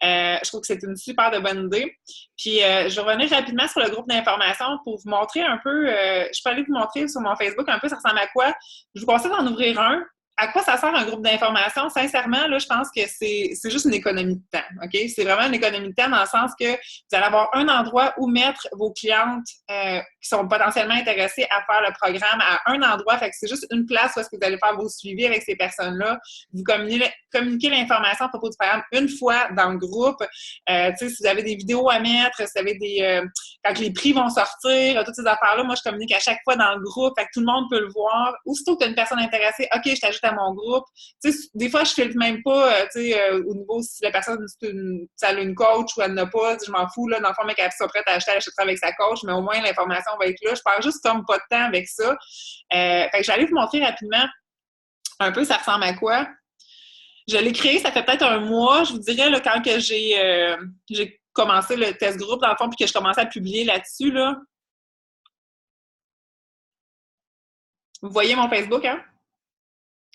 Je trouve que c'est une super de bonne idée. Puis je vais revenir rapidement sur le groupe d'information pour vous montrer un peu, je peux aller vous montrer sur mon Facebook un peu, ça ressemble à quoi. Je vous conseille d'en ouvrir un. À quoi ça sert un groupe d'information? Sincèrement, là, je pense que c'est juste une économie de temps, OK? C'est vraiment une économie de temps dans le sens que vous allez avoir un endroit où mettre vos clientes qui sont potentiellement intéressées à faire le programme à un endroit. Fait que c'est juste une place où est-ce que vous allez faire vos suivis avec ces personnes-là. Vous communiquez l'information à propos du programme une fois dans le groupe. Tu sais, si vous avez des vidéos à mettre, si vous avez quand les prix vont sortir, toutes ces affaires-là, moi, je communique à chaque fois dans le groupe. Fait que tout le monde peut le voir. Aussitôt que tu as une personne intéressée, OK, je t'ajoute à mon groupe. Tu sais, des fois, je filtre même pas, tu sais, au niveau si la personne, elle a une coach ou elle n'a pas, je m'en fous, là, dans le fond, mec, elle soit prête à acheter, elle achètera avec sa coach, mais au moins, l'information va être là. Je perds juste comme pas de temps avec ça. Fait que je vais aller vous montrer rapidement un peu ça ressemble à quoi. Je l'ai créé, ça fait peut-être un mois, je vous dirais, là, quand que j'ai commencé le test groupe, dans le fond, puis que je commençais à publier là-dessus, là. Vous voyez mon Facebook, hein?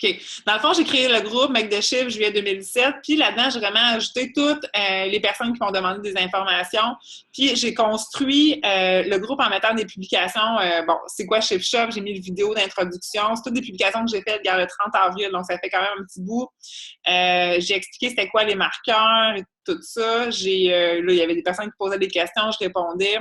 OK. Dans le fond, j'ai créé le groupe Make the Shift juillet 2017. Puis là-dedans, j'ai vraiment ajouté toutes les personnes qui m'ont demandé des informations. Puis j'ai construit le groupe en mettant des publications. Bon, c'est quoi Shift Shop? J'ai mis une vidéo d'introduction. C'est toutes des publications que j'ai faites le 30 avril. Donc, ça fait quand même un petit bout. J'ai expliqué c'était quoi les marqueurs et tout ça. Là, il y avait des personnes qui posaient des questions. Je répondais.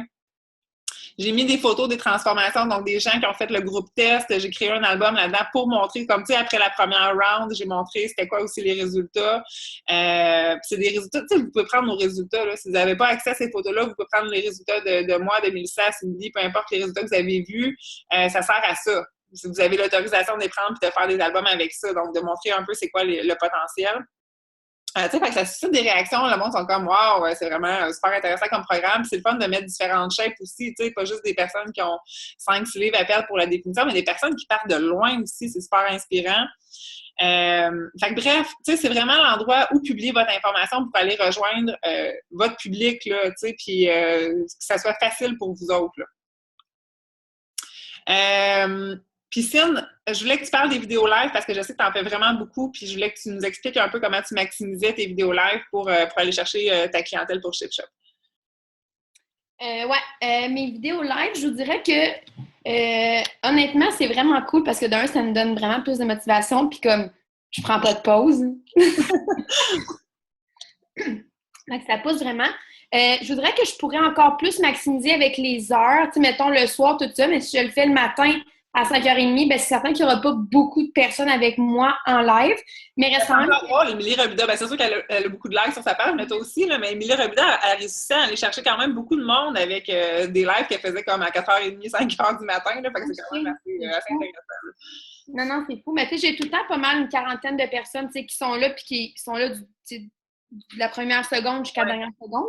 J'ai mis des photos des transformations, donc des gens qui ont fait le groupe test. J'ai créé un album là-dedans pour montrer, comme tu sais, après la première round, j'ai montré c'était quoi aussi les résultats. C'est des résultats, tu sais, vous pouvez prendre nos résultats, là. Si vous n'avez pas accès à ces photos-là, vous pouvez prendre les résultats de moi, de Mélissa, Cindy, peu importe les résultats que vous avez vus. Ça sert à ça. Si vous avez l'autorisation de les prendre et de faire des albums avec ça, donc de montrer un peu c'est quoi le potentiel. Tu sais, fait que ça suscite des réactions. Le monde sont comme wow, ouais, c'est vraiment super intéressant comme programme. C'est le fun de mettre différentes shapes aussi. Tu sais, pas juste des personnes qui ont 5-6 livres à perdre pour la définition, mais des personnes qui partent de loin aussi. C'est super inspirant. Fait que bref, tu sais, c'est vraiment l'endroit où publier votre information pour aller rejoindre votre public, là, tu sais, puis que ça soit facile pour vous autres, là. Puis Cine, je voulais que tu parles des vidéos live parce que je sais que tu en fais vraiment beaucoup, puis je voulais que tu nous expliques un peu comment tu maximisais tes vidéos live pour aller chercher ta clientèle pour Shift Shop. Mes vidéos live, je vous dirais que honnêtement, c'est vraiment cool parce que d'un, ça me donne vraiment plus de motivation, puis comme je prends pas de pause. Donc, ça pousse vraiment. Je voudrais que je pourrais encore plus maximiser avec les heures, tu sais, mettons le soir, tout ça, mais si je le fais le matin à 5h30, ben c'est certain qu'il n'y aura pas beaucoup de personnes avec moi en live, mais reste quand même... Émilie Robida, ben c'est sûr qu'elle a beaucoup de likes sur sa page, mais toi aussi, là, mais Émilie Robida, elle réussissait à aller chercher quand même beaucoup de monde avec des lives qu'elle faisait comme à 4h30, 5h du matin, là, fait que c'est quand même assez intéressant. Non, c'est fou, mais tu sais, j'ai tout le temps pas mal une quarantaine de personnes, tu sais, qui sont là, puis qui sont là de la première seconde jusqu'à la dernière seconde,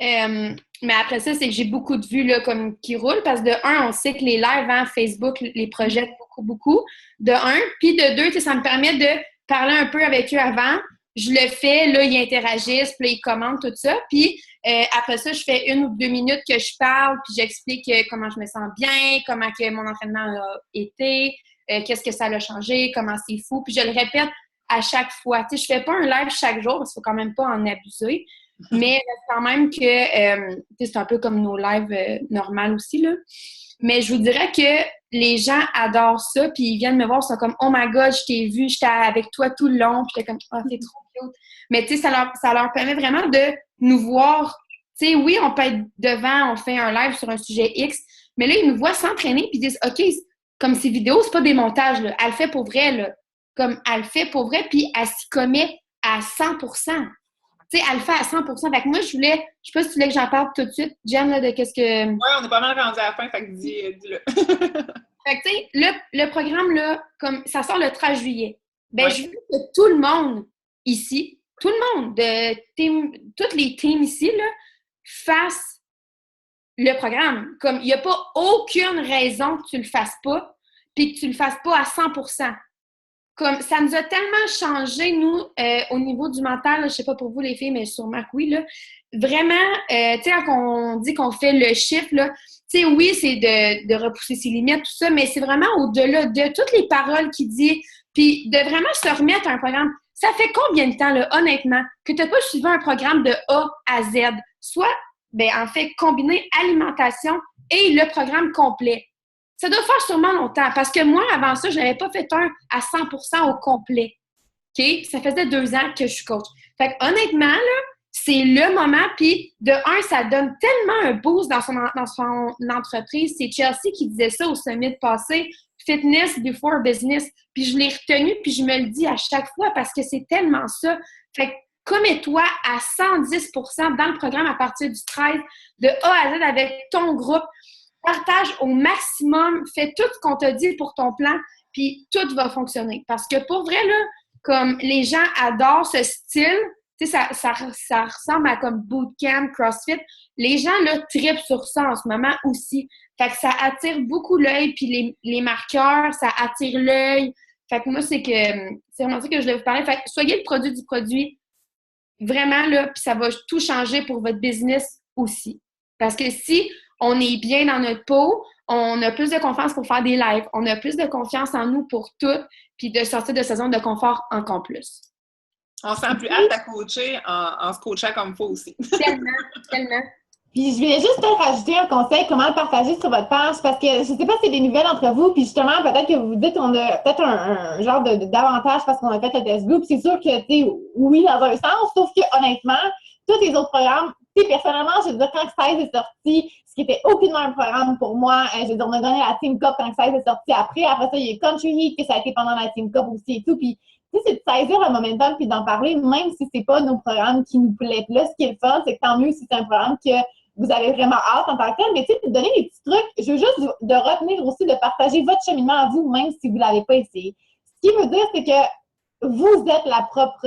là. Mais après ça, c'est que j'ai beaucoup de vues là, comme qui roulent parce que de un, on sait que les lives, hein, Facebook les projette beaucoup. De un. Puis de deux, ça me permet de parler un peu avec eux avant. Je le fais, là, ils interagissent, puis là, ils commentent tout ça. Puis après ça, je fais 1 ou 2 minutes que je parle, puis j'explique comment je me sens bien, comment que mon entraînement a été, qu'est-ce que ça a changé, comment c'est fou. Puis je le répète à chaque fois. Tu sais, je fais pas un live chaque jour parce qu'il faut quand même pas en abuser. Mais quand même que c'est un peu comme nos lives normales aussi, là. Mais je vous dirais que les gens adorent ça, puis ils viennent me voir, ils sont comme « Oh my God, je t'ai vu, j'étais avec toi tout le long. » Puis j'étais comme « Oh, c'est trop cute. » Mais tu sais, ça leur permet vraiment de nous voir. Tu sais, oui, on peut être devant, on fait un live sur un sujet X, mais là, ils nous voient s'entraîner, puis ils disent « OK, comme ces vidéos, c'est pas des montages, là. Elle le fait pour vrai, là. » Comme elle le fait pour vrai, puis elle s'y commet à 100%. Tu sais, elle le fait à 100%. Fait que moi, je sais pas si tu voulais que j'en parle tout de suite, Jen, là, de qu'est-ce que... Ouais, on est pas mal rendu à la fin, fait que dis-le. Fait que, tu sais, le programme, là, comme ça sort le 13 juillet. Ben, je veux que tout le monde ici, tout le monde, toutes les teams ici, là, fassent le programme. Comme, il n'y a pas aucune raison que tu le fasses pas, puis que tu le fasses pas à 100%. Comme ça nous a tellement changé, nous, au niveau du mental, là, je sais pas pour vous les filles, mais sûrement que oui, là. Vraiment, tu sais, quand on dit qu'on fait le chiffre, là, tu sais, oui, c'est de repousser ses limites, tout ça, mais c'est vraiment au-delà de toutes les paroles qu'il dit, puis de vraiment se remettre à un programme. Ça fait combien de temps, là, honnêtement, que tu n'as pas suivi un programme de A à Z? Soit, ben, en fait, combiner alimentation et le programme complet. Ça doit faire sûrement longtemps, parce que moi, avant ça, je n'avais pas fait un à 100% au complet. OK? Ça faisait 2 ans que je suis coach. Fait que, honnêtement, là, c'est le moment, puis de un, ça donne tellement un boost dans son entreprise. C'est Chelsea qui disait ça au summit passé, fitness before business. Puis je l'ai retenu, puis je me le dis à chaque fois parce que c'est tellement ça. Fait que commets-toi à 110% dans le programme à partir du 13, de A à Z avec ton groupe. Partage au maximum, fais tout ce qu'on t'a dit pour ton plan, puis tout va fonctionner. Parce que pour vrai, là, comme les gens adorent ce style, tu sais, ça ressemble à comme bootcamp, CrossFit. Les gens, là, trippent sur ça en ce moment aussi. Fait que ça attire beaucoup l'œil, puis les marqueurs, ça attire l'œil. Fait que moi, c'est vraiment ça que je voulais vous parler. Fait que soyez le produit du produit, vraiment, là, puis ça va tout changer pour votre business aussi. Parce que si on est bien dans notre peau, on a plus de confiance pour faire des lives, on a plus de confiance en nous pour tout, puis de sortir de sa zone de confort encore plus. On se sent plus hâte à coacher en se coachant comme il faut aussi. Tellement. Puis je voulais juste peut-être rajouter un conseil, comment le partager sur votre page, parce que je sais pas si c'est des nouvelles entre vous, puis justement, peut-être que vous vous dites qu'on a peut-être un genre d'avantage parce qu'on a fait le test group. C'est sûr que, tu sais, oui, dans un sens, sauf que honnêtement, tous les autres programmes, tu sais, personnellement, je veux dire, quand Size est sorti, ce qui était aucunement un programme pour moi, je veux dire, on a donné la Team Cup quand Size est sorti après ça, il y a eu Country Heat, que ça a été pendant la Team Cup aussi et tout, puis tu sais, c'est de saisir le momentum puis d'en parler, même si c'est pas nos programmes qui nous plaisent. Là, ce qui est le fun, c'est que tant mieux si c'est un programme que vous avez vraiment hâte en tant que tel, mais tu sais, de donner des petits trucs, je veux juste de retenir aussi de partager votre cheminement à vous, même si vous ne l'avez pas essayé. Ce qui veut dire, c'est que vous êtes la propre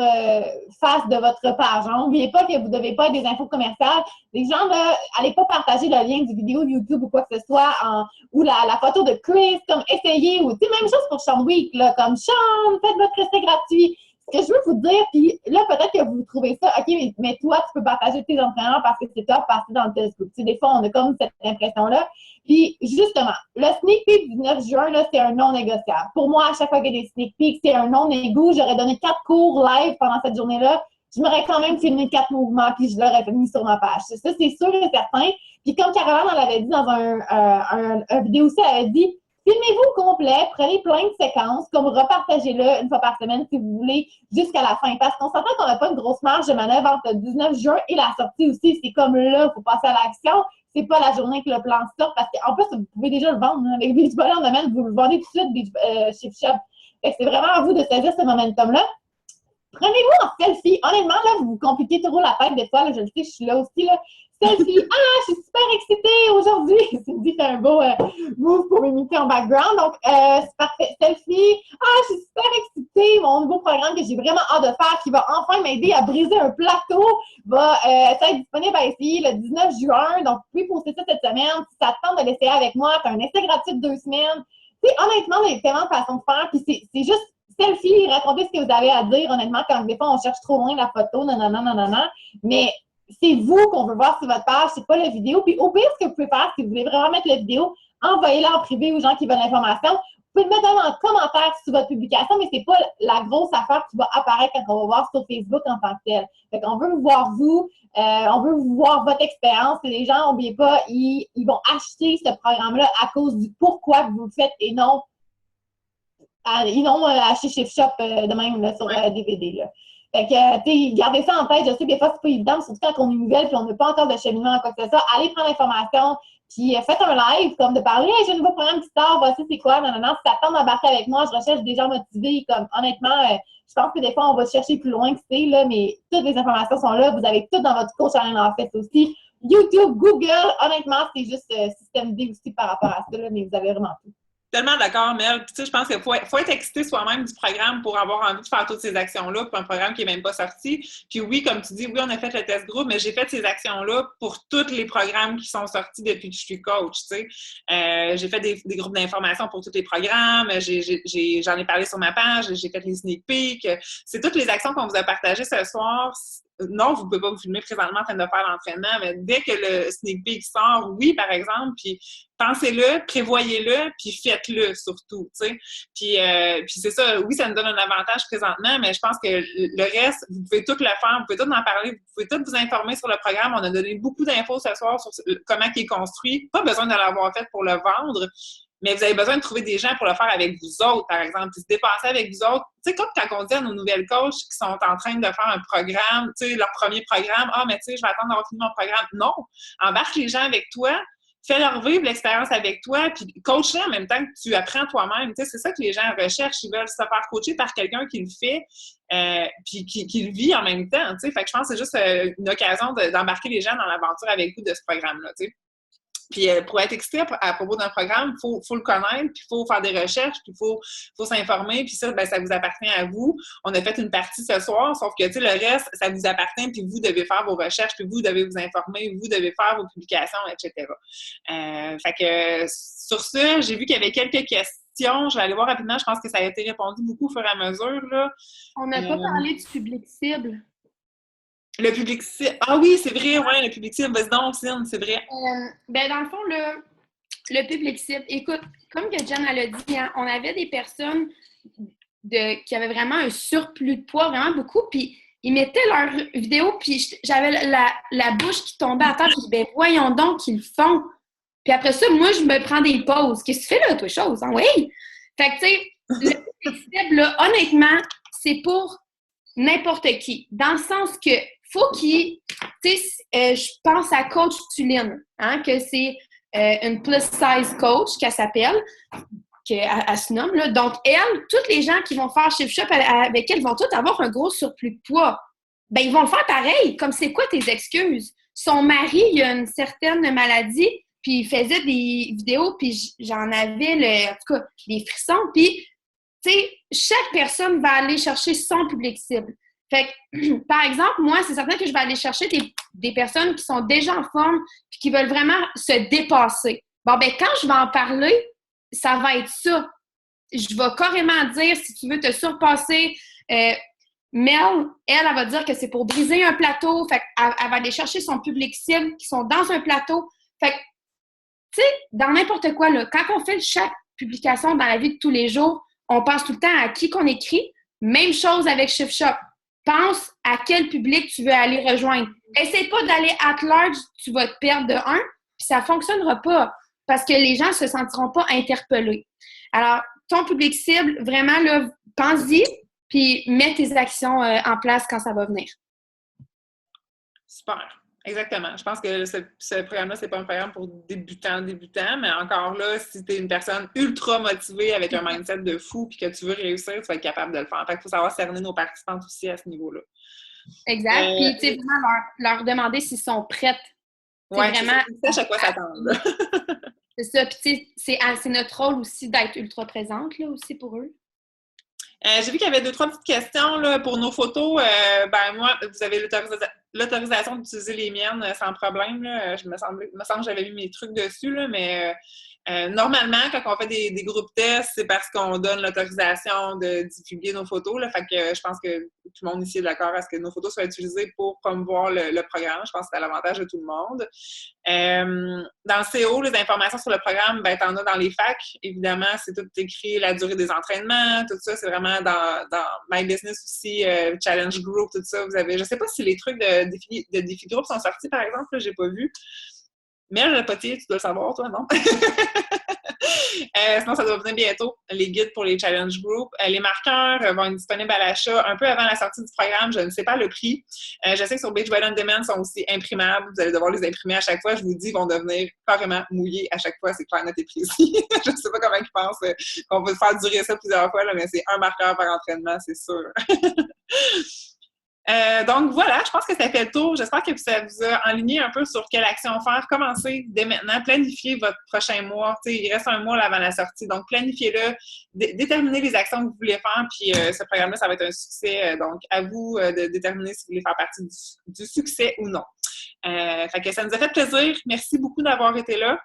face de votre page. N'oubliez pas que vous ne devez pas être des infos commerciales. Les gens, là, allez pas partager le lien du vidéo YouTube ou quoi que ce soit, ou la photo de Chris, comme essayez, ou tu sais, même chose pour Sean Week, là, comme Sean, faites votre essai gratuit. Ce que je veux vous dire, puis là, peut-être que vous trouvez ça, OK, mais toi, tu peux partager tes entraînements parce que c'est top, parce que dans le test group. Tu sais, des fois, on a comme cette impression-là. Puis, justement, le sneak peek du 9 juin, là, c'est un non négociable. Pour moi, à chaque fois qu'il y a des sneak peeks, c'est un non négo. J'aurais donné 4 cours live pendant cette journée-là. je m'aurais quand même filmé 4 mouvements puis je l'aurais mis sur ma page. Ça, c'est sûr et certain. Puis comme Caroline, elle avait dit dans un vidéo aussi, elle avait dit filmez-vous au complet, prenez plein de séquences, comme repartagez-le une fois par semaine si vous voulez, jusqu'à la fin. Parce qu'on s'entend qu'on n'a pas une grosse marge de manœuvre entre le 19 juin et la sortie aussi. C'est comme là, il faut passer à l'action. C'est pas la journée que le plan sort, parce qu'en plus, vous pouvez déjà le vendre. Hein, avec Beach Body en domaine, vous le vendez tout de suite chez Shop. Fait que c'est vraiment à vous de saisir ce momentum-là. Prenez-vous en selfie. Honnêtement, là, vous vous compliquez trop la tête des fois. Là, je le sais, je suis là aussi. Là. Selfie. Ah, je suis super excitée aujourd'hui. Cindy fait un beau move pour m'imiter en background. Donc, c'est parfait. Selfie. Ah, je suis super excitée. Mon nouveau programme que j'ai vraiment hâte de faire, qui va enfin m'aider à briser un plateau, va être disponible à essayer le 19 juin. Donc, vous pouvez poster ça cette semaine. Si ça te tente de l'essayer avec moi, tu as un essai gratuit de 2 semaines. Tu sais, honnêtement, il y a tellement de façons de faire. Puis c'est juste selfie, racontez ce que vous avez à dire, honnêtement, quand des fois on cherche trop loin la photo, nanana, mais c'est vous qu'on veut voir sur votre page, c'est pas la vidéo. Puis au pire, ce que vous pouvez faire, si vous voulez vraiment mettre la vidéo, envoyez-la en privé aux gens qui veulent l'information. Vous pouvez le mettre en commentaire sur votre publication, mais c'est pas la grosse affaire qui va apparaître quand on va voir sur Facebook en tant que tel. Fait qu'on veut vous voir vous, on veut vous voir votre expérience. Et les gens, n'oubliez pas, ils vont acheter ce programme-là à cause du pourquoi vous le faites et non acheter chez Shop de même là, sur DVD. Là. Fait que, gardez ça en tête. Je sais que des fois, c'est pas évident, surtout quand on est nouvelle et on n'a pas encore de cheminement, quoi que ce soit. Allez prendre l'information, puis faites un live, comme de parler, hey, j'ai un nouveau programme qui sort, voici c'est quoi, non. Si ça tente d'embarquer avec moi, je recherche des gens motivés. Comme, honnêtement, je pense que des fois, on va chercher plus loin que c'est, là, mais toutes les informations sont là. Vous avez tout dans votre coach en fait aussi. YouTube, Google, honnêtement, c'est juste système D aussi par rapport à ça, là, mais vous avez vraiment tout. Tellement d'accord, Mel. Tu sais, je pense qu'il faut être excité soi-même du programme pour avoir envie de faire toutes ces actions-là pour un programme qui n'est même pas sorti. Puis oui, comme tu dis, oui, on a fait le test groupe, mais j'ai fait ces actions-là pour tous les programmes qui sont sortis depuis que je suis coach, tu sais. J'ai fait des groupes d'information pour tous les programmes. J'en ai parlé sur ma page. J'ai fait les sneak peeks. C'est toutes les actions qu'on vous a partagées ce soir. Non, vous ne pouvez pas vous filmer présentement en train de faire l'entraînement, mais dès que le sneak peek sort, oui, par exemple, puis pensez-le, prévoyez-le, puis faites-le surtout, tu sais. Puis c'est ça, oui, ça nous donne un avantage présentement, mais je pense que le reste, vous pouvez tout le faire, vous pouvez tout en parler, vous pouvez tout vous informer sur le programme. On a donné beaucoup d'infos ce soir sur comment il est construit. Pas besoin de l'avoir fait pour le vendre, mais vous avez besoin de trouver des gens pour le faire avec vous autres, par exemple, puis se dépasser avec vous autres. Tu sais, comme quand on dit à nos nouvelles coachs qui sont en train de faire un programme, tu sais, leur premier programme, « Ah, mais tu sais, je vais attendre d'avoir fini mon programme. » Non! Embarque les gens avec toi, fais-leur vivre l'expérience avec toi, puis coach-les en même temps que tu apprends toi-même. Tu sais, c'est ça que les gens recherchent. Ils veulent se faire coacher par quelqu'un qui le fait, puis qui le vit en même temps. Tu sais, fait que je pense que c'est juste une occasion d'embarquer les gens dans l'aventure avec vous de ce programme-là, tu sais. Puis pour être excité à propos d'un programme, il faut le connaître, puis il faut faire des recherches, puis il faut s'informer, puis ça, ben, ça vous appartient à vous. On a fait une partie ce soir, sauf que, tu sais, le reste, ça vous appartient, puis vous devez faire vos recherches, puis vous devez vous informer, vous devez faire vos publications, etc. Fait que sur ça, j'ai vu qu'il y avait quelques questions. Je vais aller voir rapidement. Je pense que ça a été répondu beaucoup au fur et à mesure, là. On n'a pas parlé du public cible. Le public cible. Ah oui, c'est vrai, ouais, le public cible. Vas-y donc, Cine, c'est vrai. Ben dans le fond, le public cible, écoute, comme que Jen elle a dit, hein, on avait des personnes qui avaient vraiment un surplus de poids, vraiment beaucoup, puis ils mettaient leurs vidéos, puis j'avais la bouche qui tombait à terre, puis je dis, ben voyons donc qu'ils le font. Puis après ça, moi, je me prends des pauses. Qu'est-ce que tu fais là, toi, chose? Hein? Oui! Fait que, tu sais, le public cible, là, honnêtement, c'est pour n'importe qui. Dans le sens que faut qu'il... Tu sais, je pense à Coach Tuline, hein, que c'est une plus-size coach qu'elle s'appelle, qu'elle se nomme. Là. Donc, elle, tous les gens qui vont faire Shift Shop avec elle vont tous avoir un gros surplus de poids. Ben, ils vont le faire pareil. Comme c'est quoi tes excuses? Son mari, il a une certaine maladie, puis il faisait des vidéos, puis j'en avais, en tout cas, des frissons. Puis, tu sais, chaque personne va aller chercher son public cible. Fait que, par exemple, moi, c'est certain que je vais aller chercher des personnes qui sont déjà en forme et qui veulent vraiment se dépasser. Bon, ben quand je vais en parler, ça va être ça. Je vais carrément dire, si tu veux te surpasser, Mel, elle va dire que c'est pour briser un plateau. Fait qu'elle va aller chercher son public cible qui sont dans un plateau. Fait que, tu sais, dans n'importe quoi, là, quand on fait chaque publication dans la vie de tous les jours, on pense tout le temps à qui qu'on écrit. Même chose avec Shift Shop. pense à quel public tu veux aller rejoindre. Essaye pas d'aller at large, tu vas te perdre de un, puis ça fonctionnera pas parce que les gens se sentiront pas interpellés. Alors, ton public cible, vraiment, là, pense-y, puis mets tes actions en place quand ça va venir. Super. Exactement. Je pense que ce programme-là, c'est pas un programme pour débutants, mais encore là, si tu es une personne ultra motivée avec un mindset de fou puis que tu veux réussir, tu vas être capable de le faire. Fait qu'il faut savoir cerner nos participantes aussi à ce niveau-là. Exact. Puis, tu sais, vraiment leur demander s'ils sont prêtes. Oui, vraiment. C'est à quoi s'attendre. C'est ça. Puis, tu sais, c'est notre rôle aussi d'être ultra présente, là, aussi, pour eux. J'ai vu qu'il y avait 2-3 petites questions là, pour nos photos. Moi, vous avez l'autorisation d'utiliser les miennes sans problème. Là. Me semble que j'avais mis mes trucs dessus, là, mais normalement, quand on fait des groupes tests, c'est parce qu'on donne l'autorisation de divulguer nos photos. Là, fait que je pense que tout le monde ici est d'accord à ce que nos photos soient utilisées pour promouvoir le programme. Je pense que c'est à l'avantage de tout le monde. Dans le CO, les informations sur le programme, ben, t'en as dans les facs. Évidemment, c'est tout écrit, la durée des entraînements, tout ça, c'est vraiment dans My Business aussi, Challenge Group, tout ça. Vous avez, je sais pas si les trucs de défi groupe sont sortis, par exemple, là, j'ai pas vu. Mais le potier, tu dois le savoir, toi, non? Sinon, ça doit venir bientôt, les guides pour les challenge group. Les marqueurs vont être disponibles à l'achat un peu avant la sortie du programme. Je ne sais pas le prix. Je sais que sur Beachbody On Demand, ils sont aussi imprimables. Vous allez devoir les imprimer à chaque fois. Je vous dis, ils vont devenir carrément mouillés à chaque fois. C'est clair, net et précis. Je ne sais pas comment ils pensent qu'on peut faire durer ça plusieurs fois, là, mais c'est un marqueur par entraînement, c'est sûr. Donc voilà, je pense que ça fait le tour. J'espère que ça vous a enligné un peu sur quelle action faire. Commencez dès maintenant, planifiez votre prochain mois. T'sais, il reste un mois là, avant la sortie, donc planifiez-le, déterminez les actions que vous voulez faire, puis ce programme-là, ça va être un succès. Donc à vous de déterminer si vous voulez faire partie du succès ou non. Fait que ça nous a fait plaisir. Merci beaucoup d'avoir été là.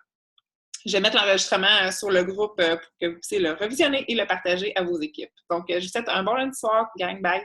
Je vais mettre l'enregistrement sur le groupe pour que vous puissiez le revisionner et le partager à vos équipes. Donc, je vous souhaite un bon lundi soir. Gang, bye!